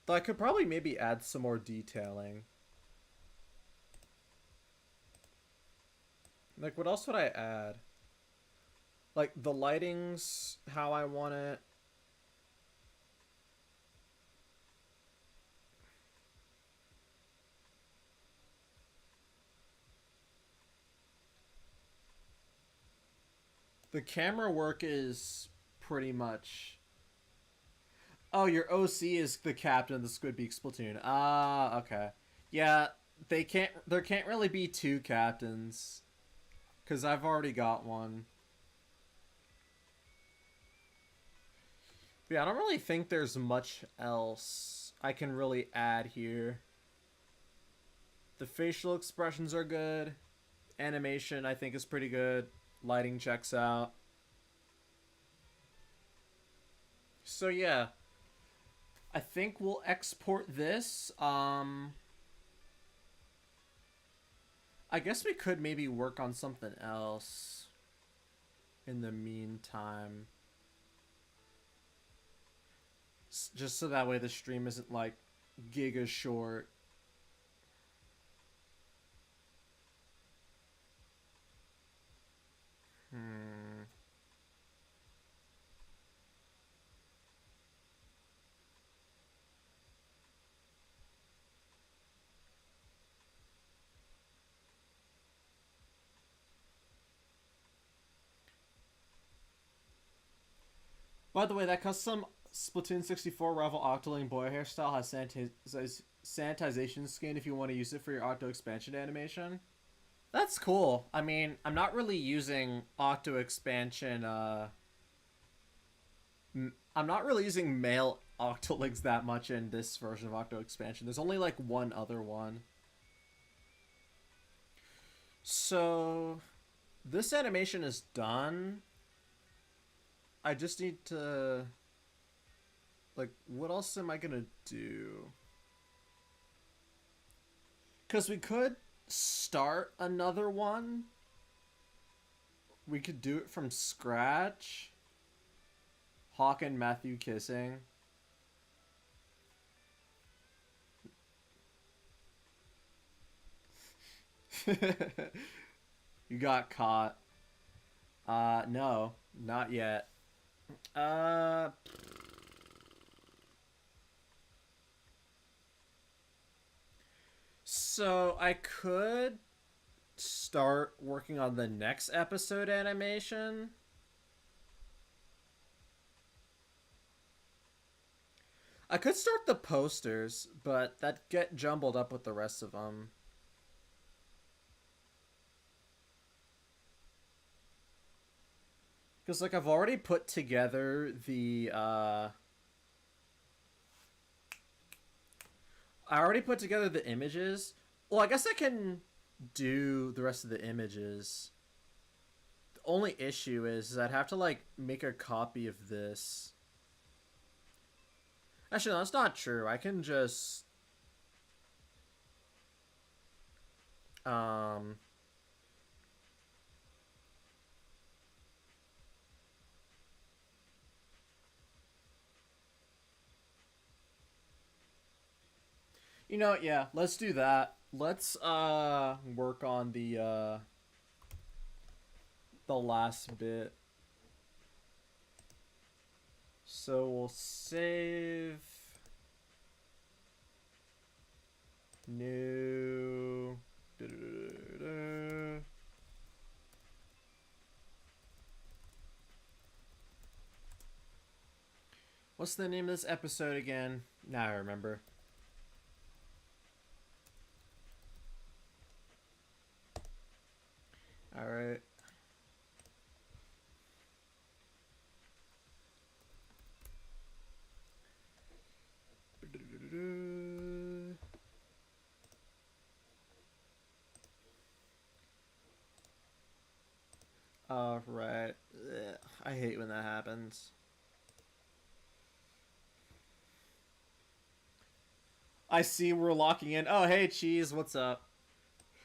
Though I could probably maybe add some more detailing. Like, what else would I add? Like, the lighting's how I want it. The camera work is pretty much. Oh, your OC is the captain of the Squidbeak platoon. Ah, okay. Yeah, they can't. There can't really be two captains, cause I've already got one. But yeah, I don't really think there's much else I can really add here. The facial expressions are good. Animation, I think, is pretty good. Lighting checks out. So yeah, I think we'll export this. I guess we could maybe work on something else in the meantime. Just so that way the stream isn't like giga short. Hmm. By the way, that custom Splatoon 64 rival Octoling boy hairstyle has sanitization skin if you want to use it for your Octo expansion animation. That's cool. I mean, I'm not really using Octo expansion. I'm not really using male Octolings that much in this version of Octo expansion. There's only like one other one. So, this animation is done. I just need to. Like, what else am I gonna do? Because we could start another one. We could do it from scratch. Hawk and Matthew kissing. You got caught. No, not yet. So I could start working on the next episode animation. I could start the posters, but that get jumbled up with the rest of them. Because, like, I've already put together the, I already put together the images. Well, I guess I can do the rest of the images. The only issue is I'd have to, like, make a copy of this. Actually, no, that's not true. I can just... You know, yeah, let's do that. Let's work on the last bit. So we'll save new What's the name of this episode again? Now I remember. All right. All right. I hate when that happens. I see we're locking in. Oh, hey, Cheese, what's up?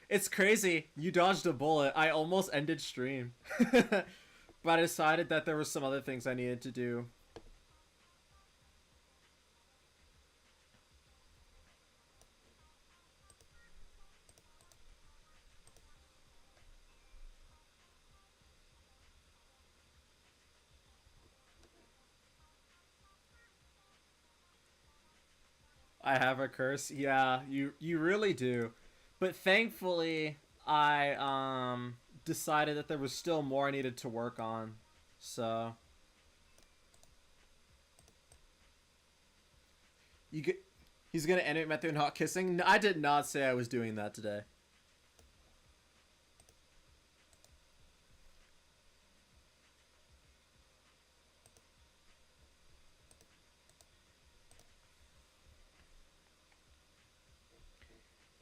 It's crazy. You dodged a bullet. I almost ended stream. But I decided that there were some other things I needed to do. I have a curse. Yeah, you really do. But thankfully, I decided that there was still more I needed to work on. So you get he's gonna animate Matthew not kissing. I did not say I was doing that today.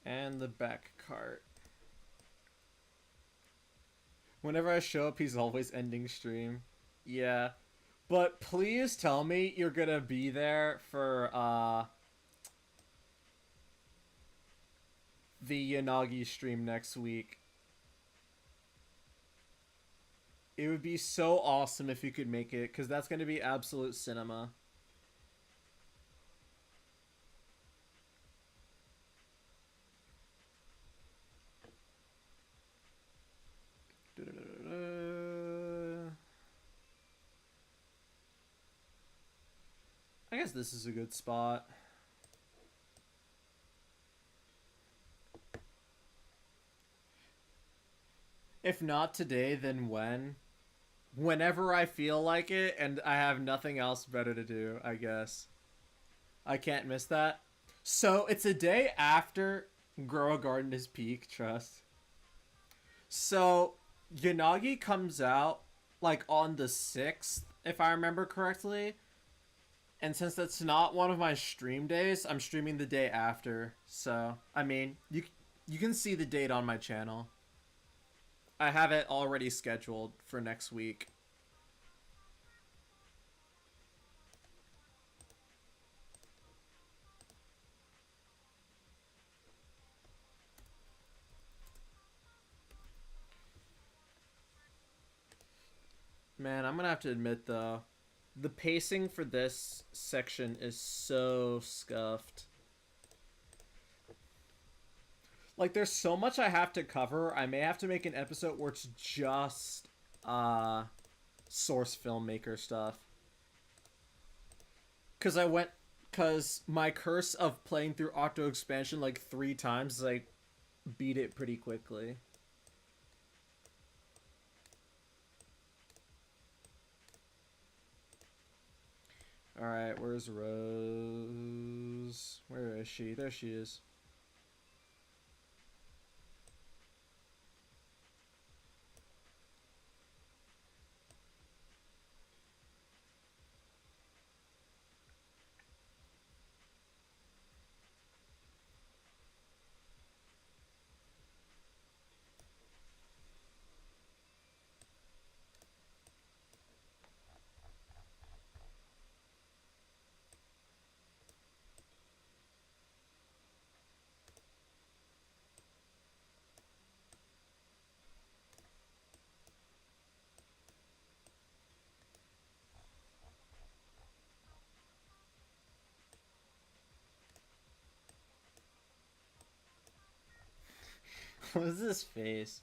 And the back cart. Whenever I show up, he's always ending stream. Yeah. But please tell me you're gonna be there for the Yanagi stream next week. It would be so awesome if you could make it, because that's gonna be absolute cinema. I guess this is a good spot. If not today, then when? Whenever I feel like it and I have nothing else better to do, I guess. I can't miss that. So it's a day after Grow a Garden is peak, trust. So Yanagi comes out like on the 6th, if I remember correctly. And since that's not one of my stream days, I'm streaming the day after. So, I mean, you can see the date on my channel. I have it already scheduled for next week. Man, I'm gonna have to admit though, the pacing for this section is so scuffed. Like, there's so much I have to cover. I may have to make an episode where it's just source filmmaker stuff. Cause my curse of playing through Octo Expansion like 3 times is I beat it pretty quickly. Alright, where's Rose? Where is she? There she is. What is this face?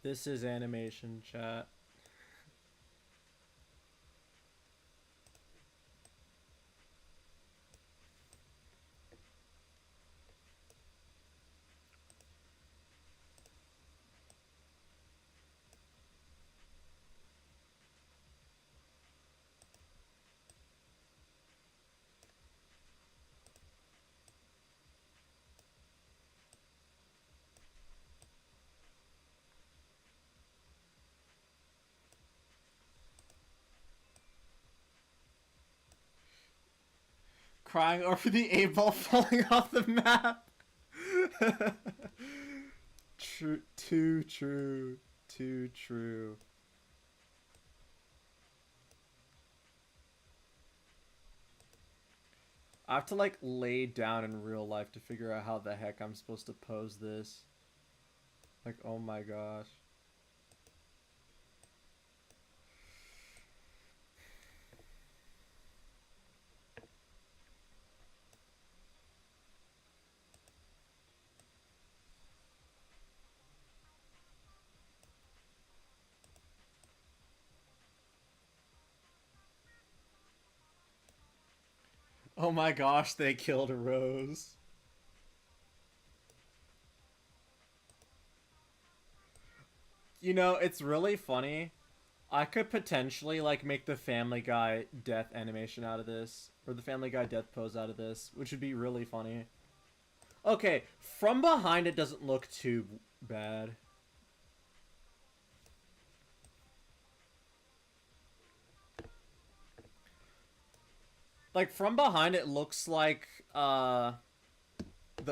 This is animation, chat. Crying over the 8-ball falling off the map. True, too true, too true. I have to like lay down in real life to figure out how the heck I'm supposed to pose this. Like, oh my gosh. Oh my gosh, they killed Rose. You know, it's really funny. I could potentially like make the Family Guy death animation out of this, or the Family Guy death pose out of this, which would be really funny. Okay, from behind it doesn't look too bad. Like from behind it looks like the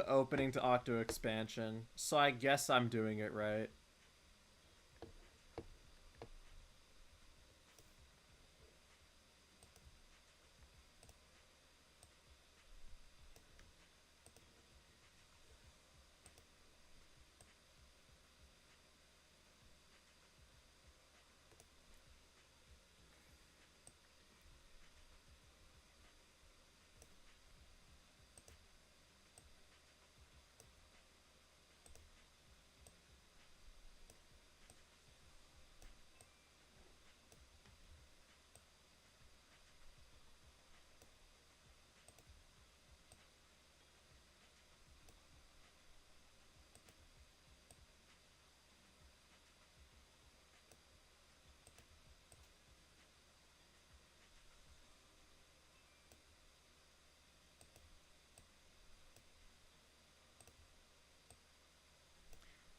opening to Octo Expansion. So I guess I'm doing it right.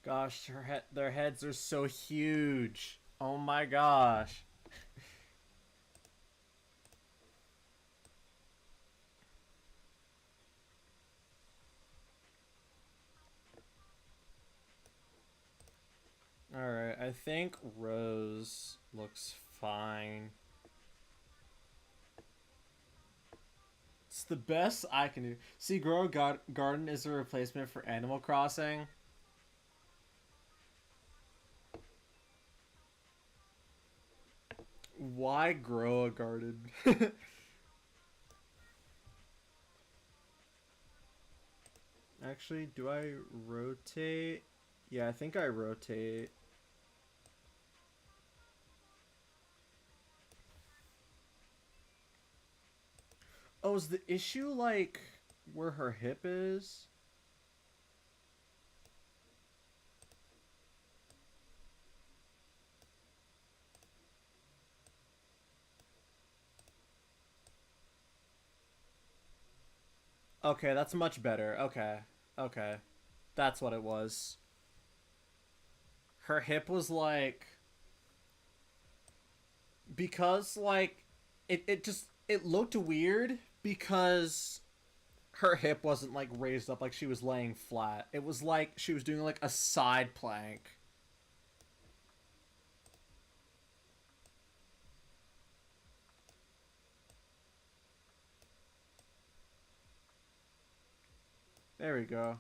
Gosh, their heads are so huge. Oh my gosh. Alright, I think Rose looks fine. It's the best I can do. See, Garden is a replacement for Animal Crossing. Why grow a garden? Actually, do I rotate? Yeah, I think I rotate. Oh, is the issue like where her hip is? Okay, that's much better. Okay. Okay. That's what it was. Her hip was like because like it just it looked weird because her hip wasn't like raised up like she was laying flat. It was like she was doing like a side plank. There we go.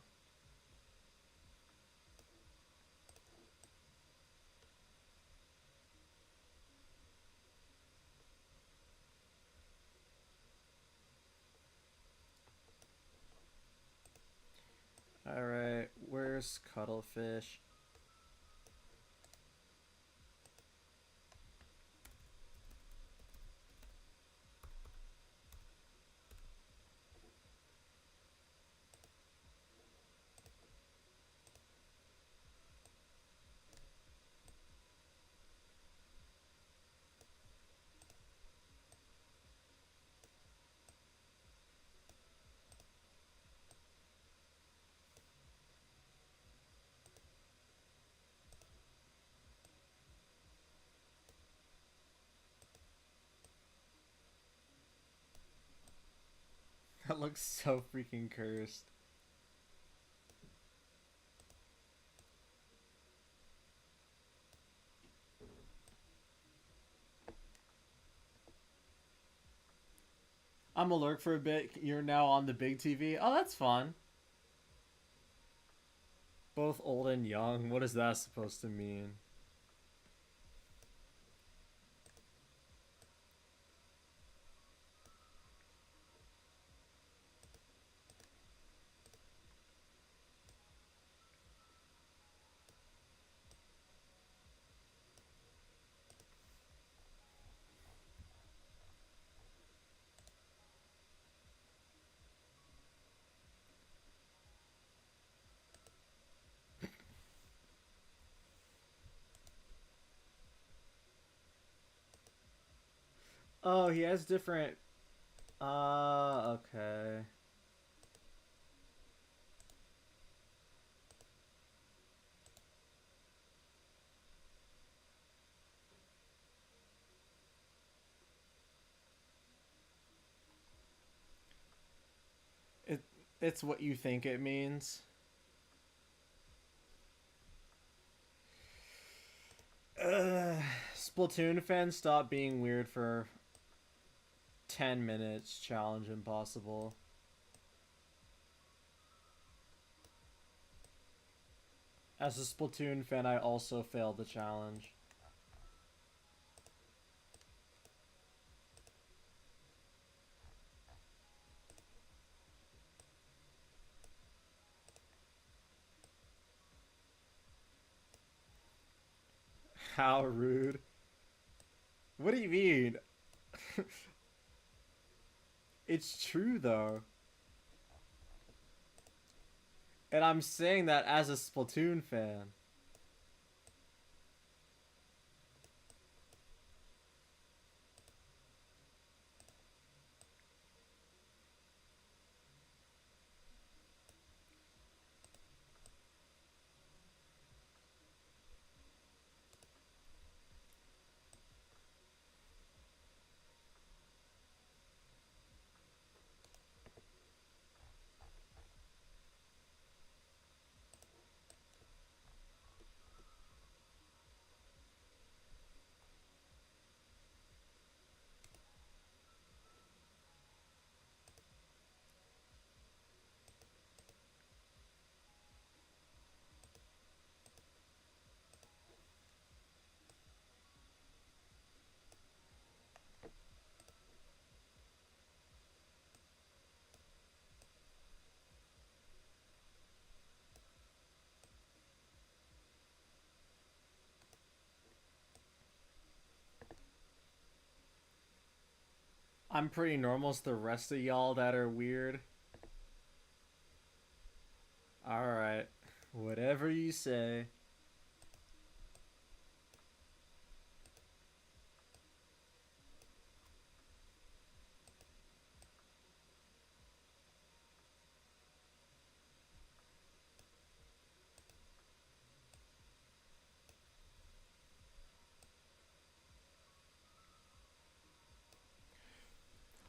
Alright, where's Cuttlefish? That looks so freaking cursed. I'm a lurk for a bit. You're now on the big TV. Oh, that's fun. Both old and young. What is that supposed to mean? Oh, he has different. Okay. It it's what you think it means. Splatoon fans, stop being weird for 10 minutes. Challenge impossible. As a Splatoon fan, I also failed the challenge. How rude. What do you mean? It's true though. And I'm saying that as a Splatoon fan. I'm pretty normal. It's the rest of y'all that are weird. Alright. Whatever you say.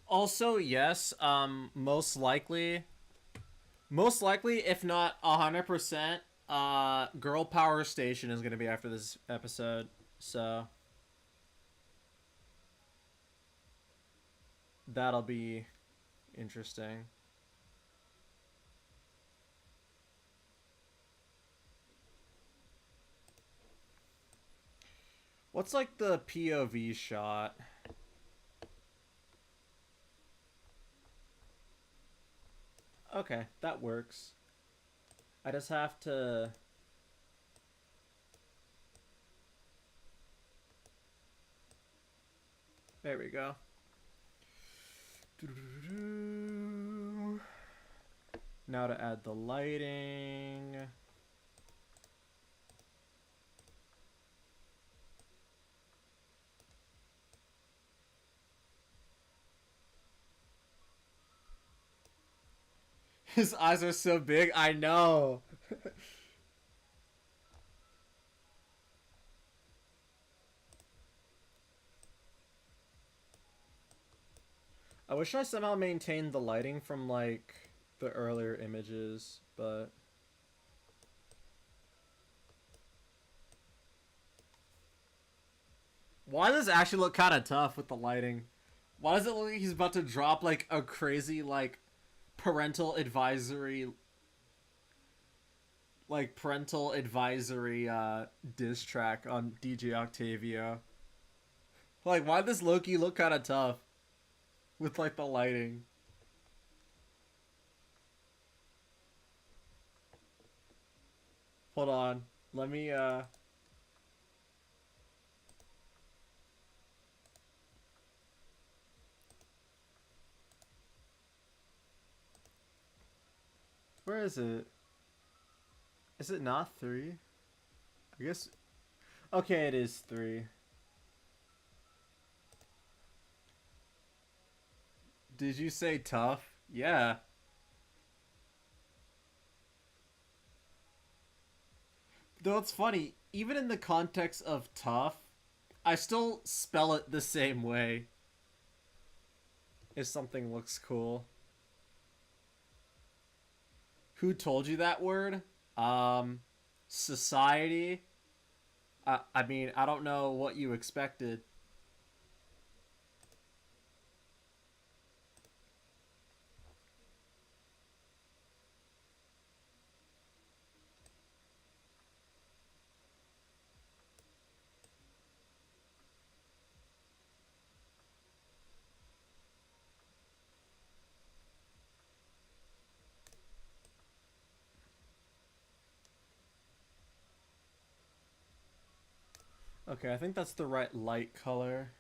Also, yes, most likely, if not 100%, Girl Power Station is gonna be after this episode. So that'll be interesting. What's like the POV shot? Okay, that works. I just have to... There we go. Now to add the lighting. His eyes are so big, I know. I wish I somehow maintained the lighting from, like, the earlier images, but... Why does this actually look kind of tough with the lighting? Why does it look like he's about to drop like a crazy like parental advisory diss track on DJ Octavio? Like, why does Loki look kind of tough with like the lighting? Hold on. Let me where is it? Is it not 3? I guess okay, it is 3. Did you say tough? Yeah. Though it's funny, even in the context of tough, I still spell it the same way if something looks cool. Who told you that word? Society. I mean, I don't know what you expected. Okay, I think that's the right light color.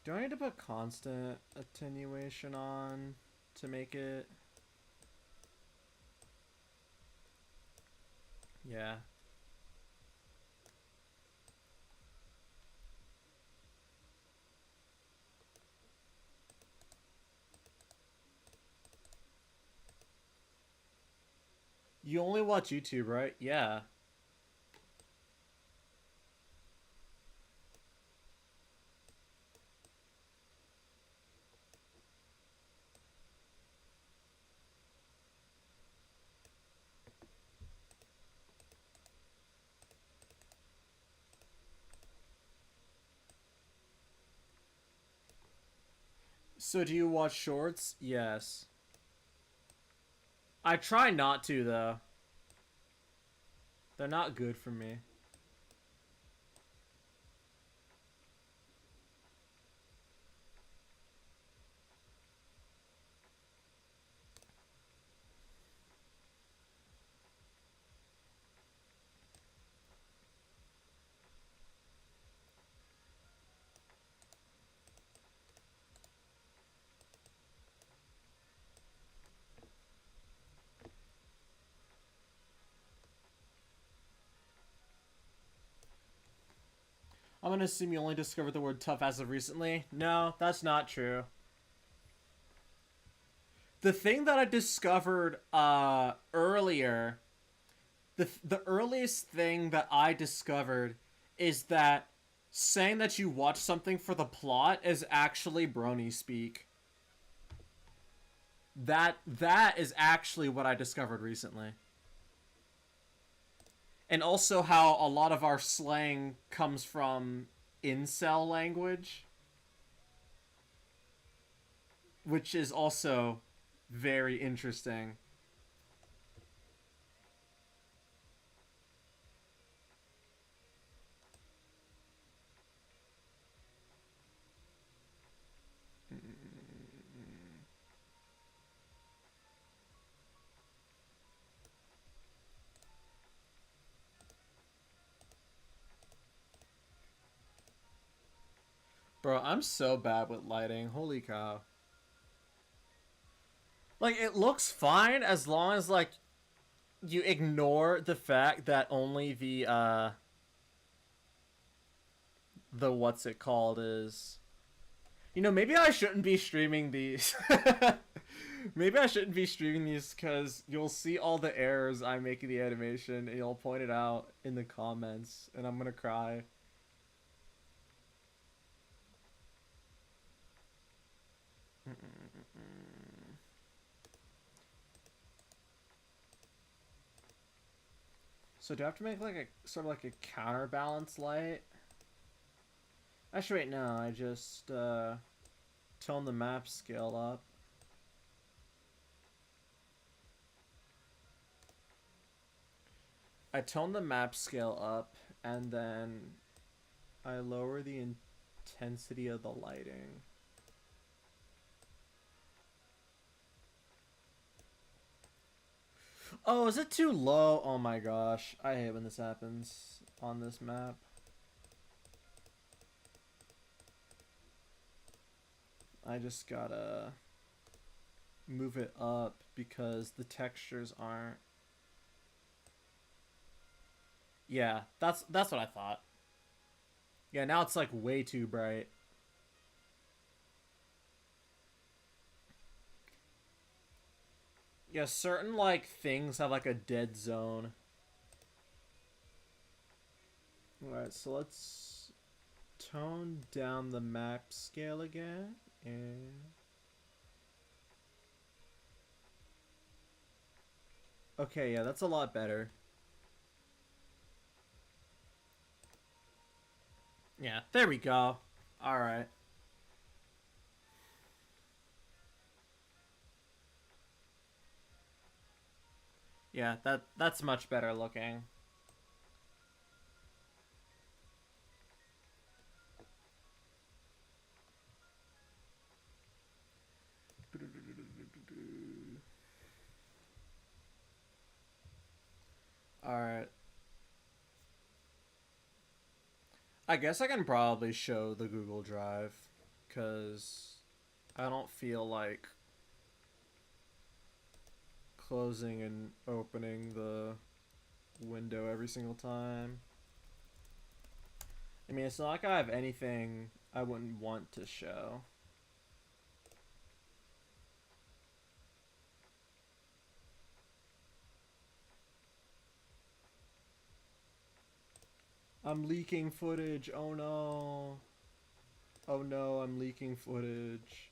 Do I need to put constant attenuation on to make it? Yeah. You only watch YouTube, right? Yeah. So do you watch shorts? Yes. I try not to, though. They're not good for me. I'm gonna assume you only discovered the word tough as of recently. No, that's not true. The thing that I discovered earlier, the earliest thing that I discovered is that saying that you watch something for the plot is actually brony speak. That is actually what I discovered recently. And also how a lot of our slang comes from incel language, which is also very interesting. Bro, I'm so bad with lighting. Holy cow. Like, it looks fine as long as, like, you ignore the fact that only the what's it called is... You know, maybe I shouldn't be streaming these. Maybe I shouldn't be streaming these because you'll see all the errors I make in the animation and you'll point it out in the comments and I'm gonna cry. So do I have to make like a sort of like a counterbalance light? Actually, wait, no. I just tone the map scale up. I tone the map scale up, and then I lower the intensity of the lighting. Oh, is it too low? Oh my gosh. I hate when this happens on this map. I just gotta move it up because the textures aren't. Yeah, that's what I thought. Yeah, now it's like way too bright. Yeah, certain like things have like a dead zone. Alright, so let's tone down the map scale again. And okay, yeah, that's a lot better. Yeah, there we go. Alright. Yeah, that's much better looking. Alright. I guess I can probably show the Google Drive, because I don't feel like closing and opening the window every single time. I mean, it's not like I have anything I wouldn't want to show. I'm leaking footage. Oh no. Oh no, I'm leaking footage.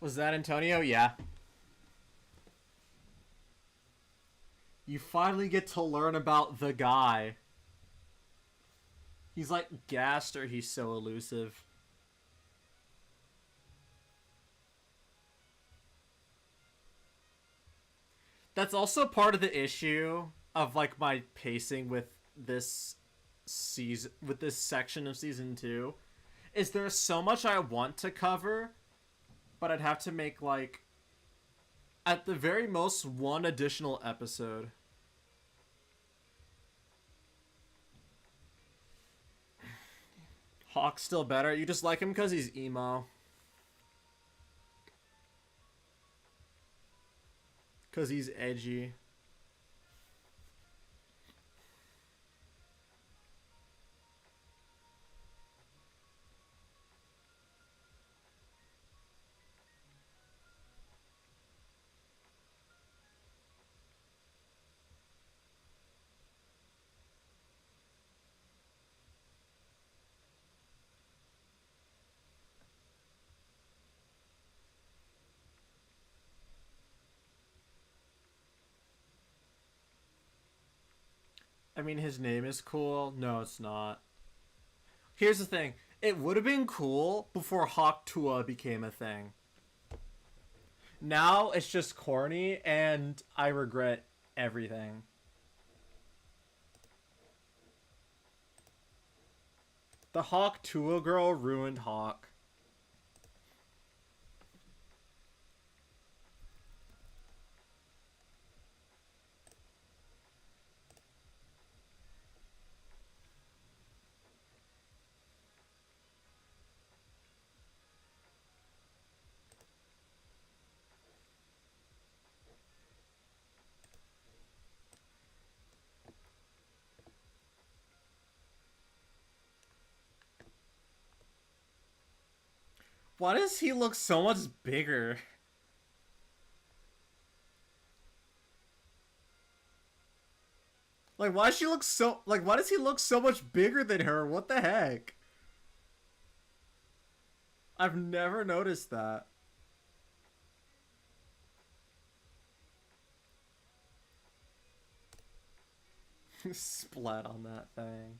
Was that Antonio? Yeah. You finally get to learn about the guy. He's like gassed or he's so elusive. That's also part of the issue of like my pacing with this season, with this section of season 2, is there's so much I want to cover, but I'd have to make like at the very most one additional episode. Hawk's still better. You just like him because he's emo. Because he's edgy. I mean, his name is cool. No, it's not. Here's the thing. It would have been cool before Hawk Tua became a thing. Now it's just corny, and I regret everything. The Hawk Tua girl ruined Hawk. Why does he look so much bigger? Like, why does she look so... Like, why does he look so much bigger than her? What the heck? I've never noticed that. Splat on that thing.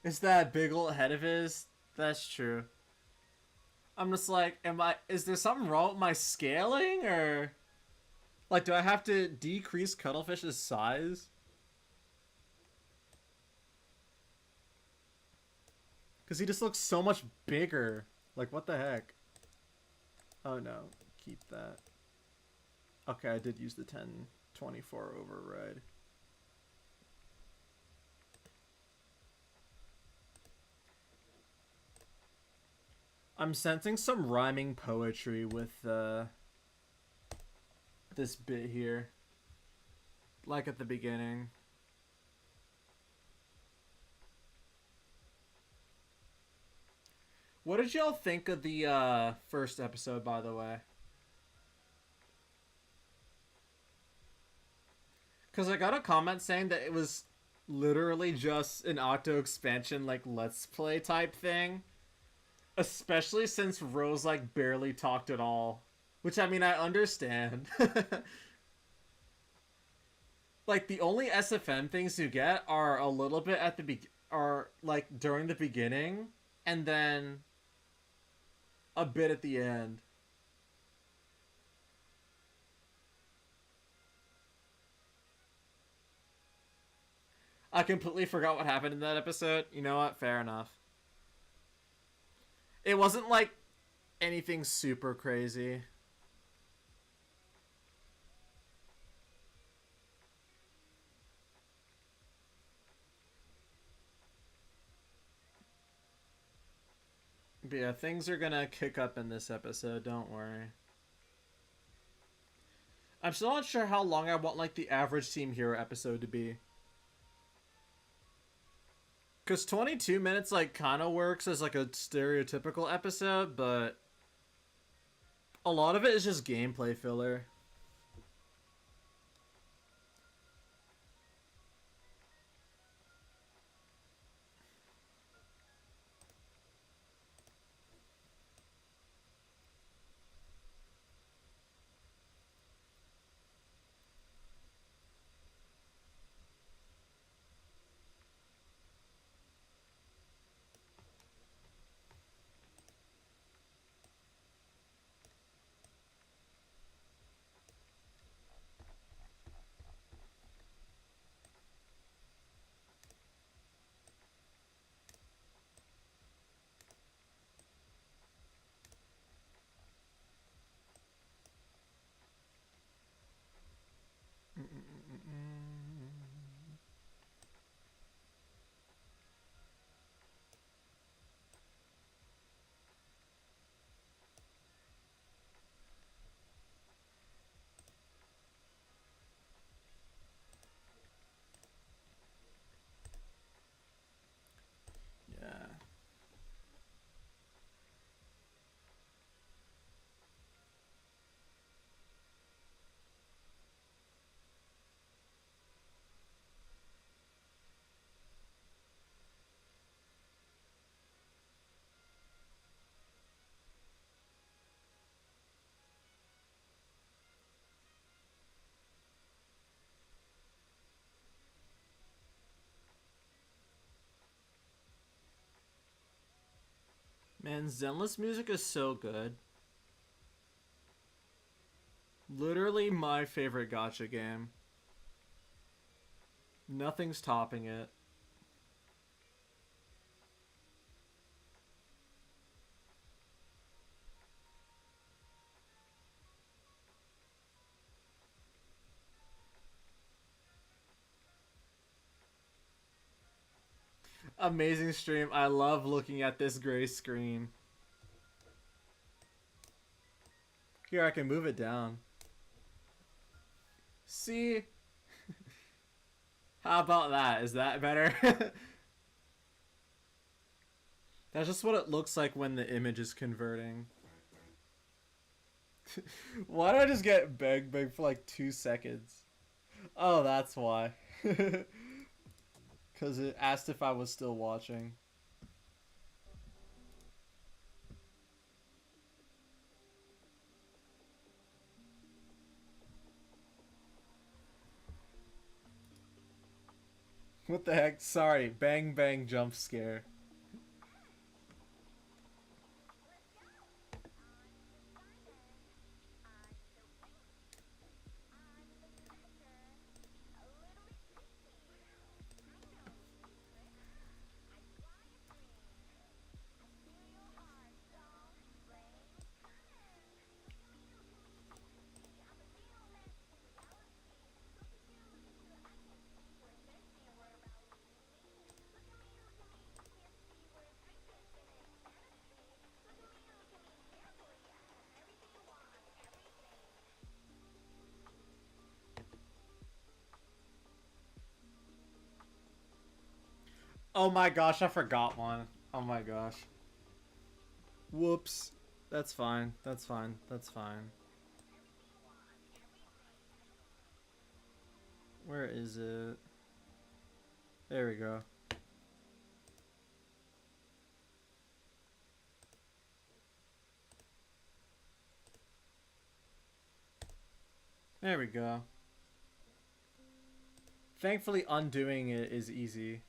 Is that big old head of his? That's true. I'm just like, is there something wrong with my scaling, or like, do I have to decrease Cuttlefish's size? Because he just looks so much bigger. Like, what the heck? Oh no, keep that. Okay, I did use the 1024 override. I'm sensing some rhyming poetry with this bit here. Like at the beginning. What did y'all think of the first episode, by the way? Because I got a comment saying that it was literally just an Octo expansion, like, let's play type thing. Especially since Rose, like, barely talked at all. Which, I mean, I understand. Like, the only SFM things you get are a little bit at the are, like, during the beginning, and then a bit at the end. I completely forgot what happened in that episode. You know what? Fair enough. It wasn't like anything super crazy. But yeah, things are gonna kick up in this episode, don't worry. I'm still not sure how long I want, like, the average Team Hero episode to be. Because 22 minutes, like, kind of works as, like, a stereotypical episode, but a lot of it is just gameplay filler. Yeah. Man, Zenless music is so good. Literally my favorite gacha game. Nothing's topping it. Amazing stream. I love looking at this gray screen. Here, I can move it down. See? How about that? Is that better? That's just what it looks like when the image is converting. Why did I just get bang bang for like 2 seconds? Oh, that's why. Because it asked if I was still watching. What the heck? Sorry, bang bang jump scare. Oh my gosh, I forgot one. Oh my gosh. Whoops. That's fine. That's fine. That's fine. Where is it? There we go. There we go. Thankfully, undoing it is easy.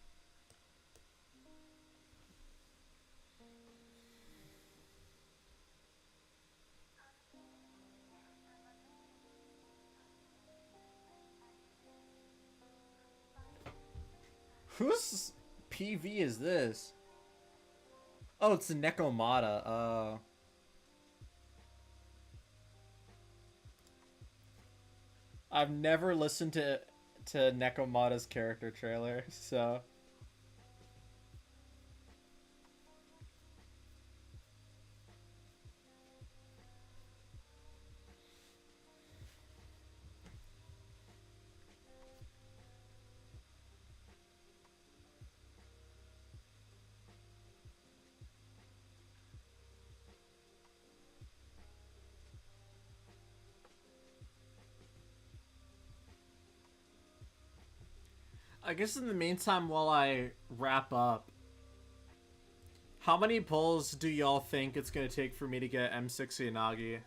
Whose PV is this? Oh, it's Nekomata. I've never listened to Nekomata's character trailer, so I guess in the meantime, while I wrap up, how many pulls do y'all think it's gonna take for me to get M6 Yanagi?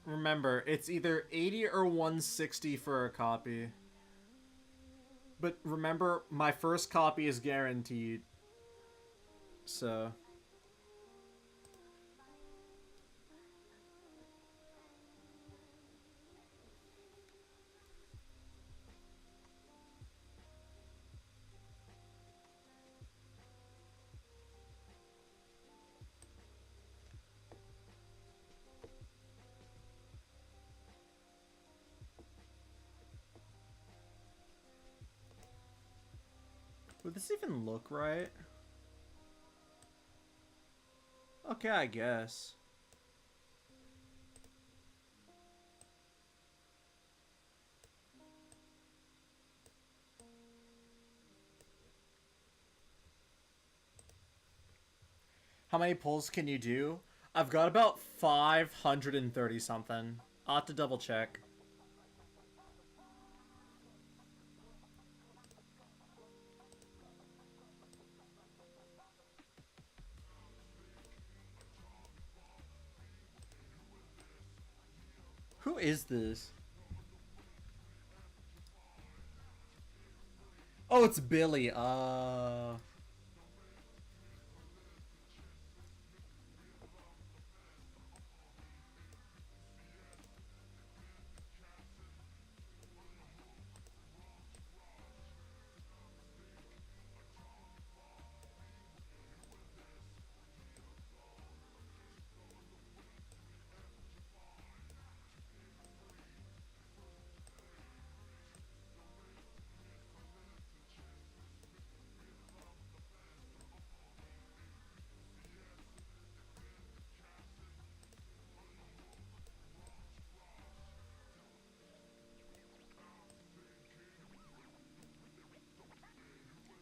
Remember, it's either 80 or 160 for a copy. But remember, my first copy is guaranteed. So... would this even look right? Okay, I guess. How many pulls can you do? I've got about 530 something. I'll have to double check. Who is this? Oh, it's Billy.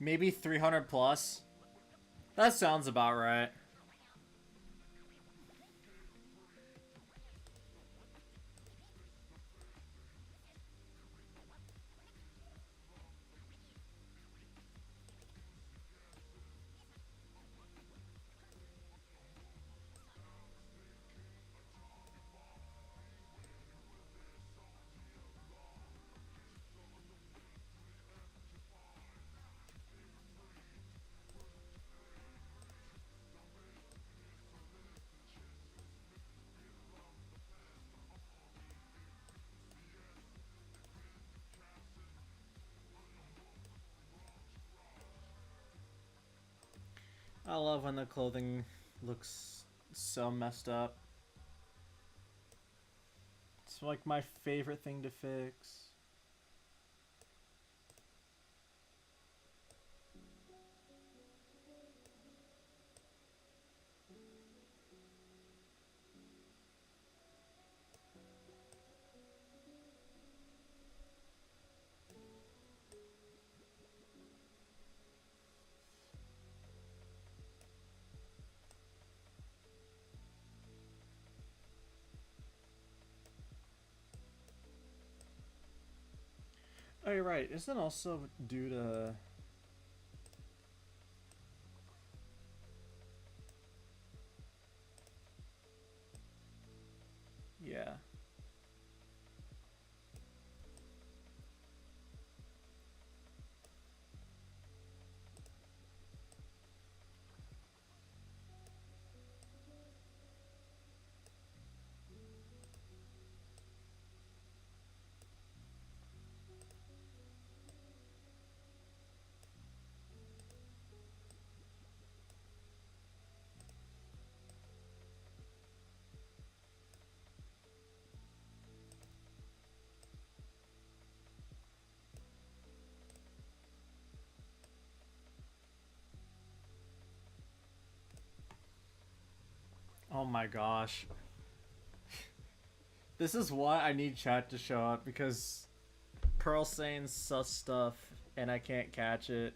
Maybe 300 plus. That sounds about right. I love when the clothing looks so messed up. It's like my favorite thing to fix. Oh, you're right. Isn't it also due to... Yeah. Oh my gosh. This is why I need chat to show up, because Pearl's saying sus stuff and I can't catch it.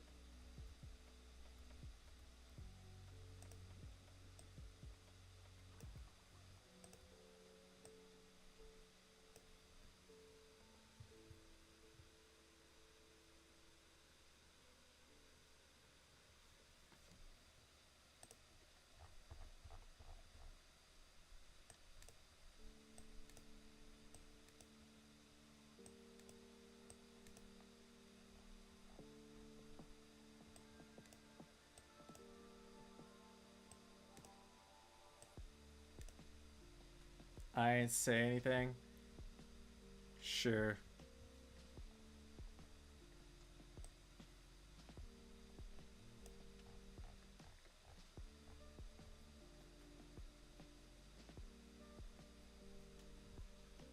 I ain't say anything. Sure.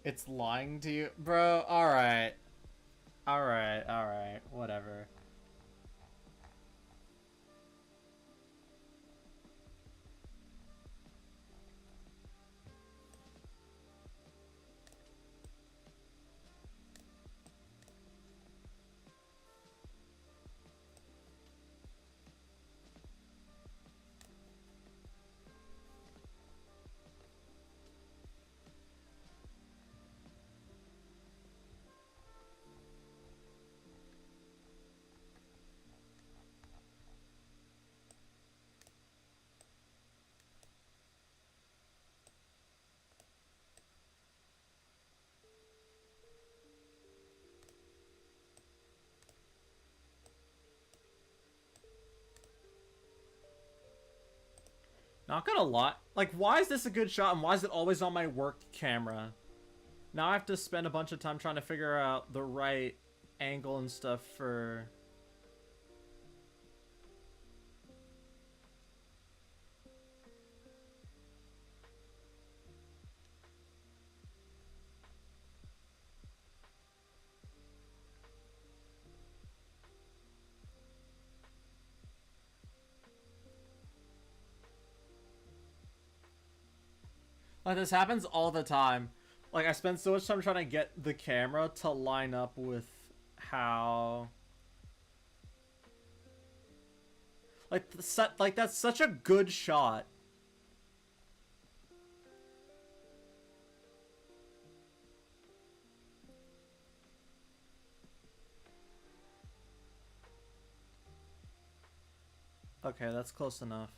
It's lying to you? Bro, alright. Alright, alright. Whatever. Not gonna lie. Like, why is this a good shot and why is it always on my work camera? Now I have to spend a bunch of time trying to figure out the right angle and stuff for... Like, this happens all the time. Like, I spend so much time trying to get the camera to line up with how... Like that's such a good shot. Okay, that's close enough.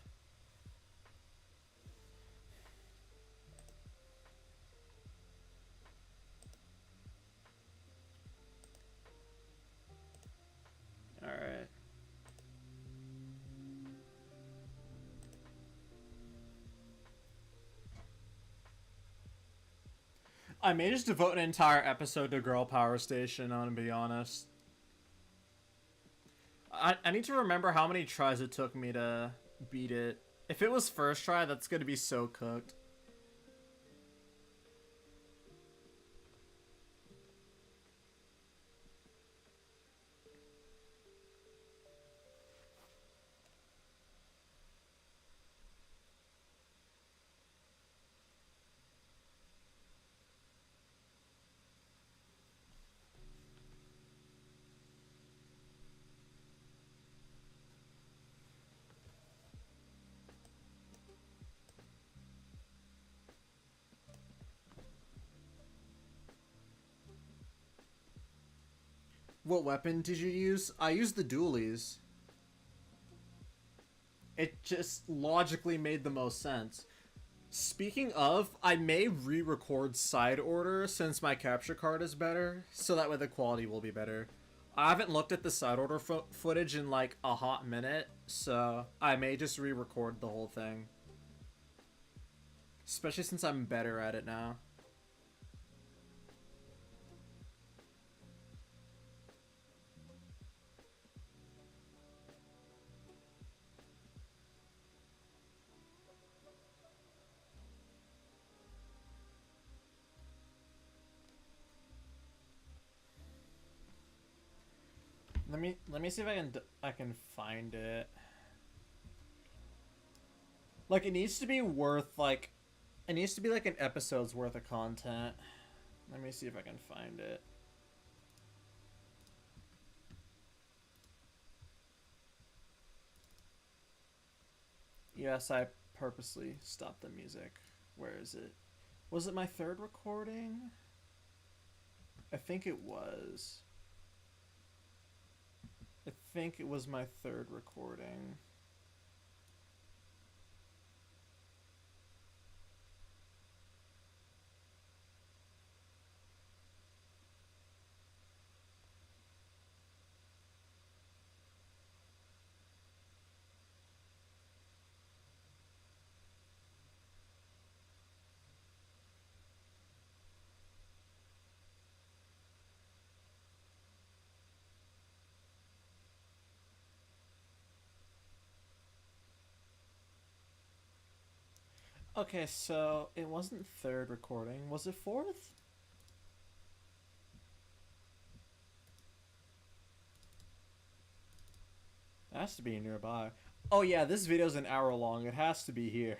All right. I may just devote an entire episode to Girl Power Station, I'm gonna be honest. I need to remember how many tries it took me to beat it. If it was first try, that's gonna be so cooked. What weapon did you use? I used the dualies. It just logically made the most sense. Speaking of, I may re-record side order since my capture card is better, so that way the quality will be better. I haven't looked at the side order footage in like a hot minute, so I may just re-record the whole thing. Especially since I'm better at it now. Let me see if I can find it. Like it needs to be worth like it needs to be like an episode's worth of content. Let me see if I can find it. Yes, I purposely stopped the music. Where is it? Was it my third recording? I think it was. I think it was my third recording. Okay, so it wasn't third recording. Was it fourth? It has to be nearby. Oh yeah, this video's an hour long. It has to be here.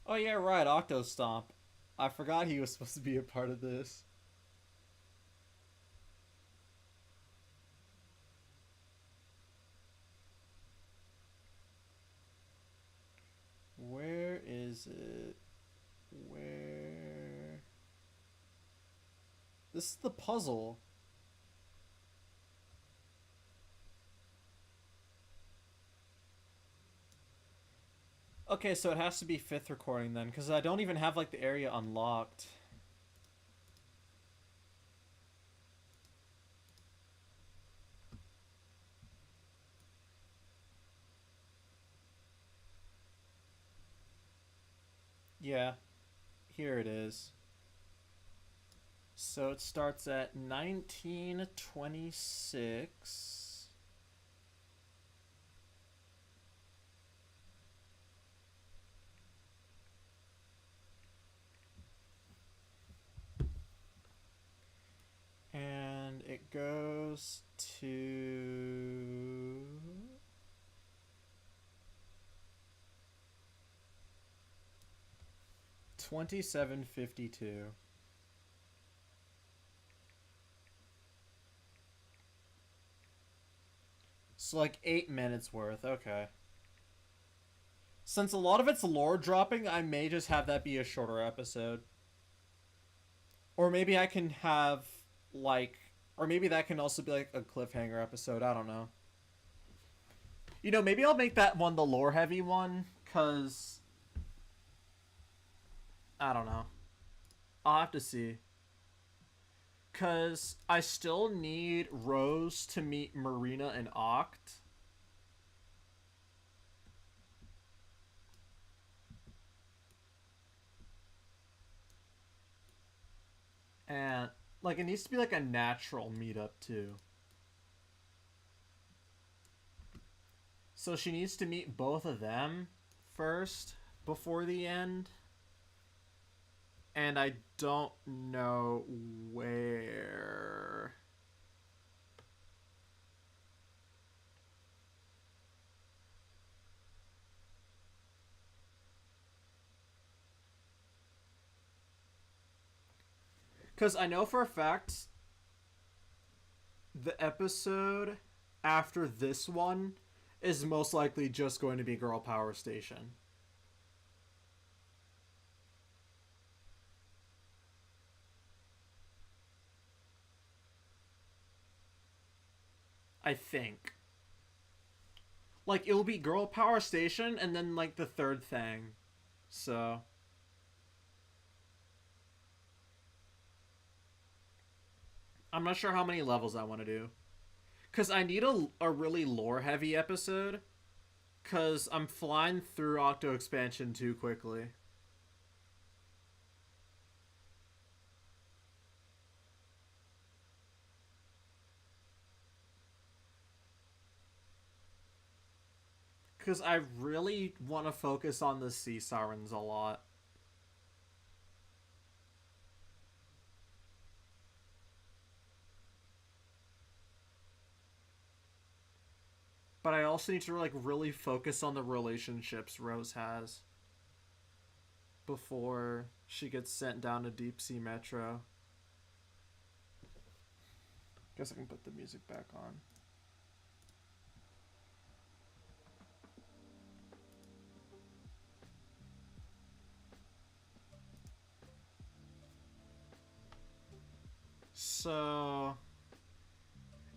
Oh yeah, right, Octostomp. I forgot he was supposed to be a part of this. Where is it? Where? This is the puzzle. Okay, so it has to be fifth recording then, because I don't even have like the area unlocked. Yeah, here it is. So it starts at 1926. And it goes to 2752. So like 8 minutes worth. Okay. Since a lot of it's lore dropping, I may just have that be a shorter episode. Or maybe I can have like, or maybe that can also be like a cliffhanger episode. I don't know. You know, maybe I'll make that one the lore heavy one, cause I don't know. I'll have to see. Cause I still need Rose to meet Marina and Oct. And like it needs to be like a natural meetup too. So she needs to meet both of them first before the end. And I don't know where. Because I know for a fact the episode after this one is most likely just going to be Girl Power Station. I think. Like, it'll be Girl Power Station and then, like, the third thing. So. I'm not sure how many levels I want to do. Because I need a really lore heavy episode. Because I'm flying through Octo Expansion too quickly. Because I really want to focus on the Sea Sirens a lot. But I also need to like really focus on the relationships Rose has before she gets sent down to Deep Sea Metro. Guess I can put the music back on. So,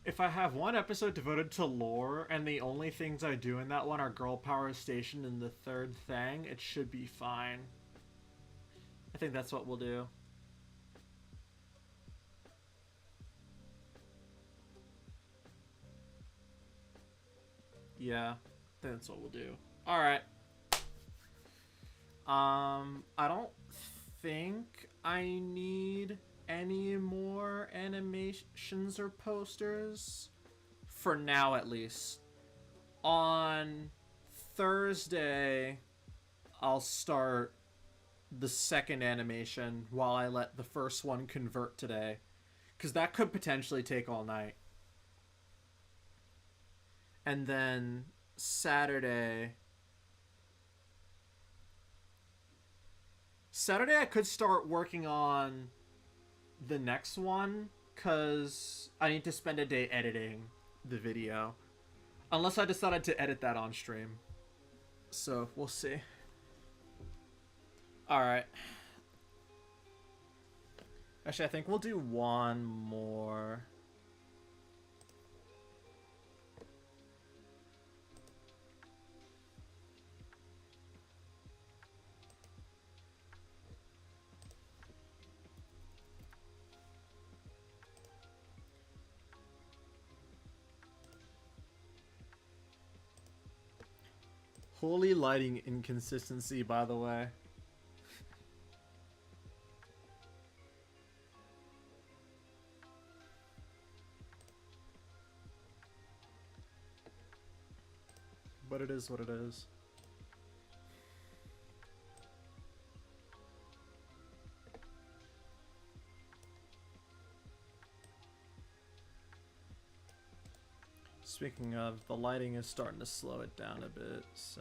if I have one episode devoted to lore and the only things I do in that one are Girl Power Station and the third thing, it should be fine. I think that's what we'll do. Yeah, that's what we'll do. Alright. I don't think I need any more animations or posters. For now, at least. On Thursday, I'll start the second animation while I let the first one convert today. Because that could potentially take all night. And then Saturday I could start working on the next one because I need to spend a day editing the video. Unless I decided to edit that on stream. So, we'll see. Alright. Actually, I think we'll do one more. Holy lighting inconsistency, by the way. But it is what it is. Speaking of, the lighting is starting to slow it down a bit, so...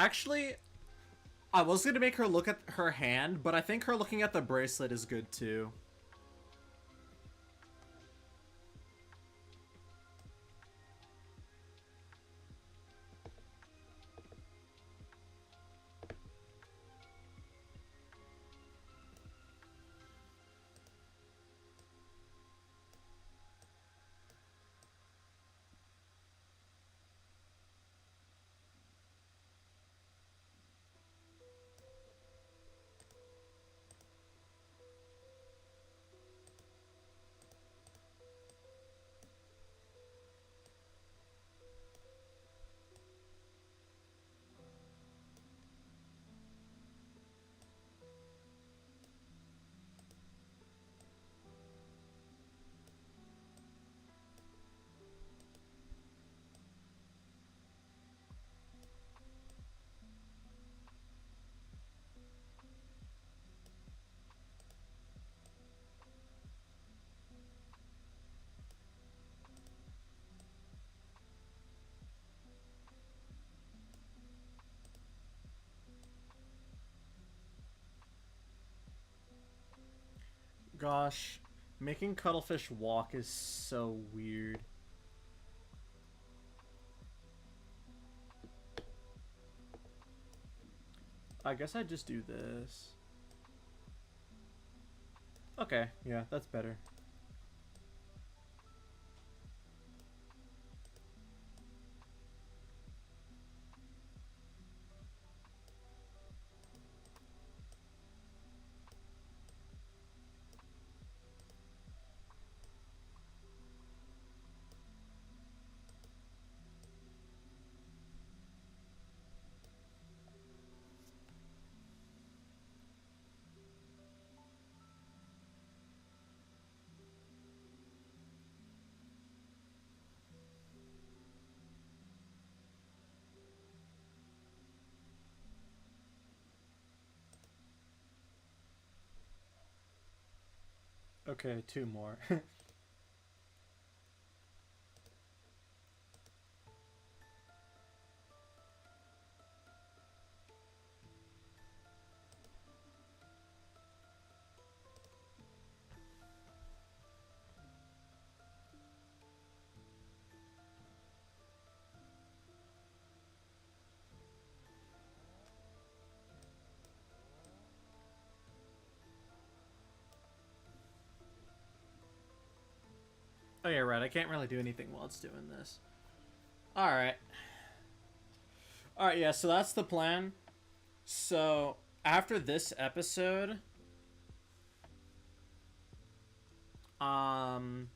Actually, I was gonna make her look at her hand, but I think her looking at the bracelet is good too. Gosh, making cuttlefish walk is so weird. I guess I just do this. Okay, yeah, that's better. Okay, two more. Oh yeah, right. I can't really do anything while it's doing this. Alright. Alright, yeah, so that's the plan. So, after this episode, um,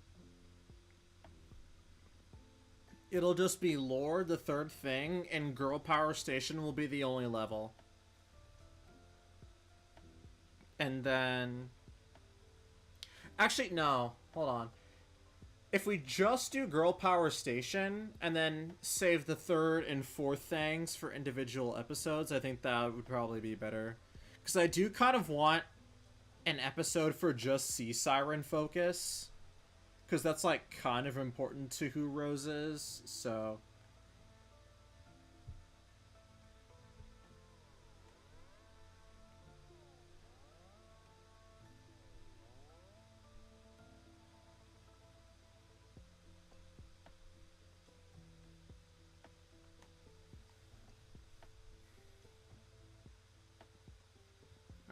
it'll just be lore, the third thing, and Girl Power Station will be the only level. And then... Actually, no. Hold on. If we just do Girl Power Station and then save the third and fourth things for individual episodes, I think that would probably be better. Because I do kind of want an episode for just Sea Siren focus. Because that's, like, kind of important to who Rose is, so...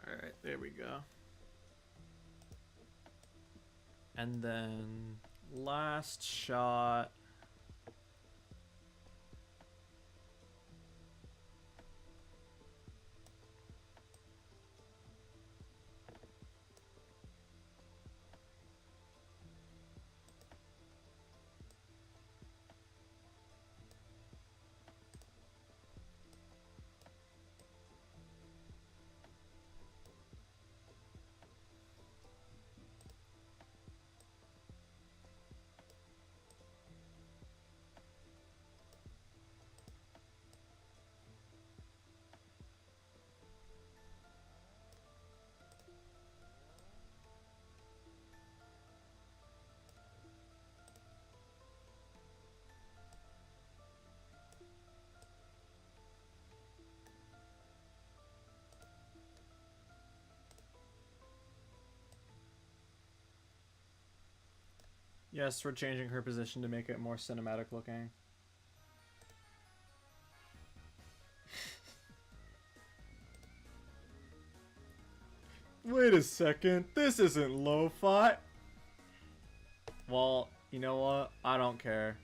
Alright, there we go. And then... last shot... Yes, we're changing her position to make it more cinematic looking. Wait a second, this isn't lo-fi. Well, you know what? I don't care.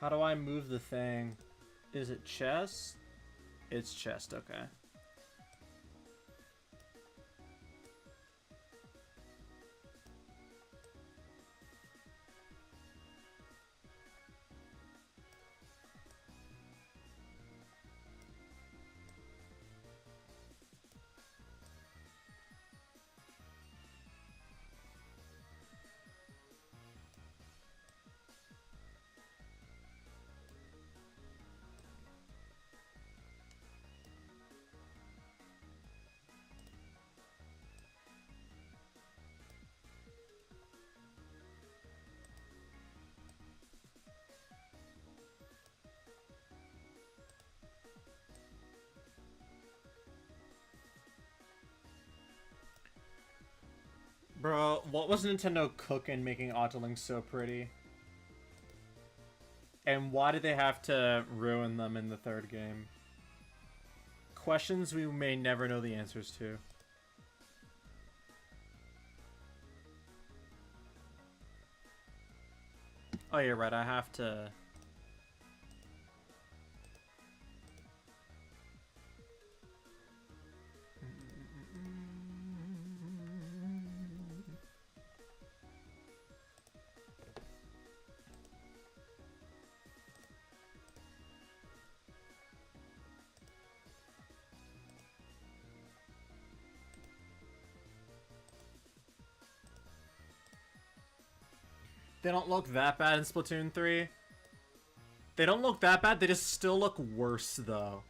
How do I move the thing? Is it chest? It's chest, okay. Bro, what was Nintendo cooking making Autolink so pretty? And why did they have to ruin them in the third game? Questions we may never know the answers to. Oh, you're right, I have to... They don't look that bad in Splatoon 3. They don't look that bad, they just still look worse, though.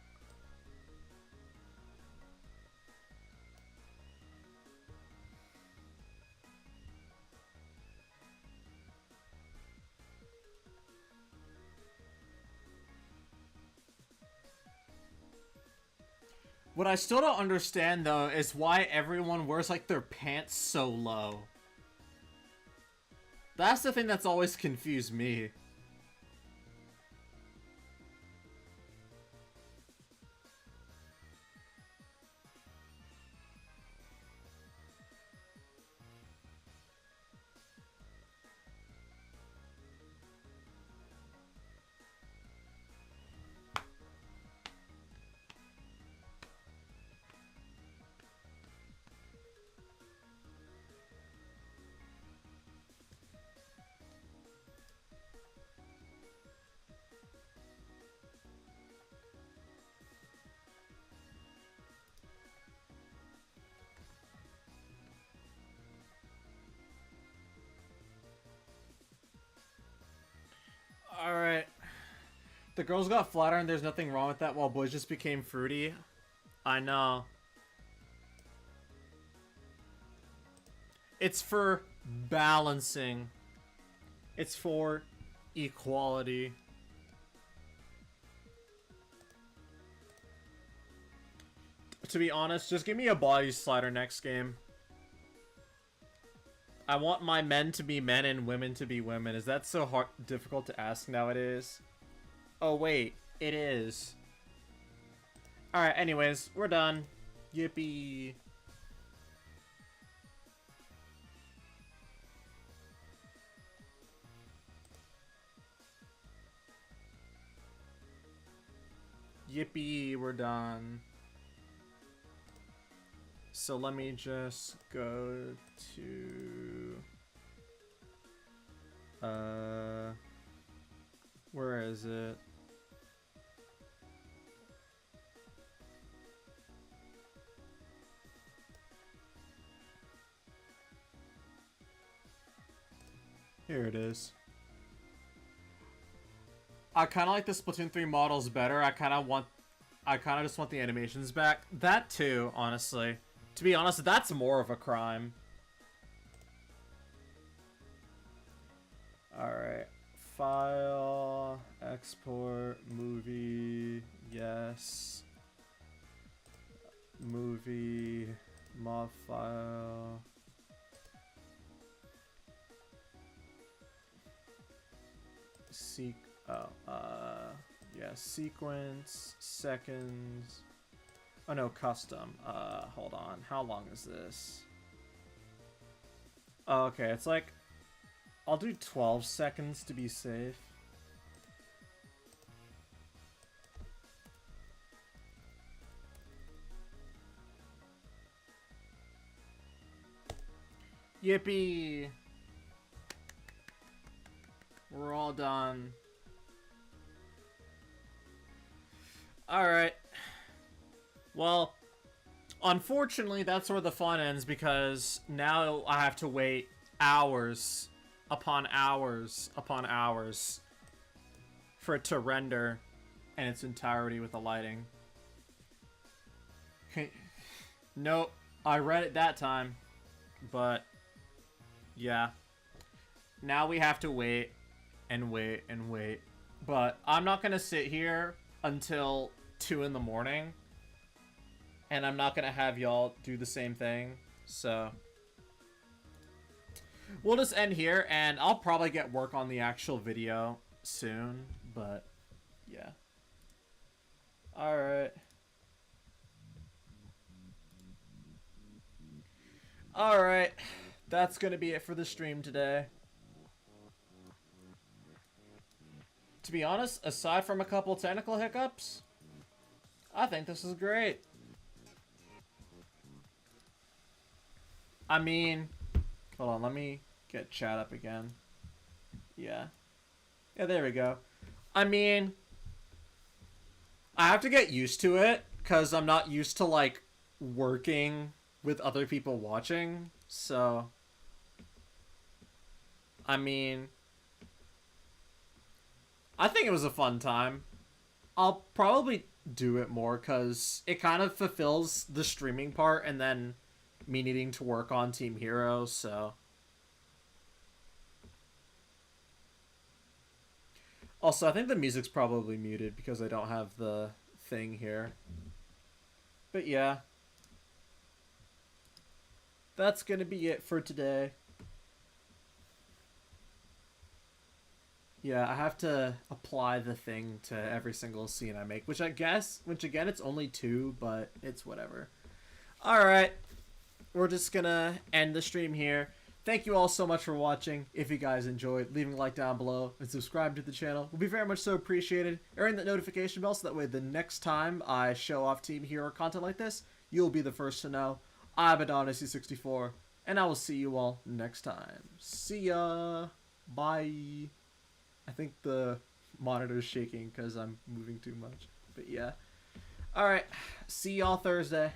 What I still don't understand, though, is why everyone wears, like, their pants so low. That's the thing that's always confused me. Alright. The girls got flatter and there's nothing wrong with that while boys just became fruity. I know. It's for balancing. It's for equality. To be honest, just give me a body slider next game. I want my men to be men and women to be women. Is that so hard, difficult to ask nowadays? Oh wait, it is. Alright, anyways, we're done. Yippee. Yippee, we're done. So let me just go to... where is it? Here it is. I kind of like the Splatoon 3 models better. I kind of just want the animations back. That too, honestly. To be honest, that's more of a crime. Alright. File, export, movie, yes. Movie, mod file. Yeah, sequence, seconds. Oh no, custom. Hold on. How long is this? Oh, okay, it's like, I'll do 12 seconds to be safe. Yippee! We're all done. Alright. Well, unfortunately, that's where the fun ends because now I have to wait hours upon hours upon hours for it to render in its entirety with the lighting. Nope, I read it that time, but yeah. Now we have to wait and wait and wait. But I'm not going to sit here until 2 in the morning. And I'm not going to have y'all do the same thing. So we'll just end here. And I'll probably get work on the actual video soon. But yeah. Alright. Alright. That's going to be it for the stream today. To be honest, aside from a couple technical hiccups, I think this is great. I mean, hold on, let me get chat up again. Yeah. Yeah, there we go. I mean, I have to get used to it because I'm not used to, like, working with other people watching. So, I mean, I think it was a fun time. I'll probably do it more because it kind of fulfills the streaming part and then me needing to work on Team Hero, so. Also, I think the music's probably muted because I don't have the thing here. But yeah. That's gonna be it for today. Yeah, I have to apply the thing to every single scene I make, which again, it's only 2, but it's whatever. Alright, we're just gonna end the stream here. Thank you all so much for watching. If you guys enjoyed, leaving a like down below and subscribe to the channel will be very much so appreciated. Ring that notification bell so that way the next time I show off Team Hero content like this, you'll be the first to know. I'm Adonis64, and I will see you all next time. See ya! Bye! I think the monitor's shaking because I'm moving too much. But yeah. Alright. See y'all Thursday.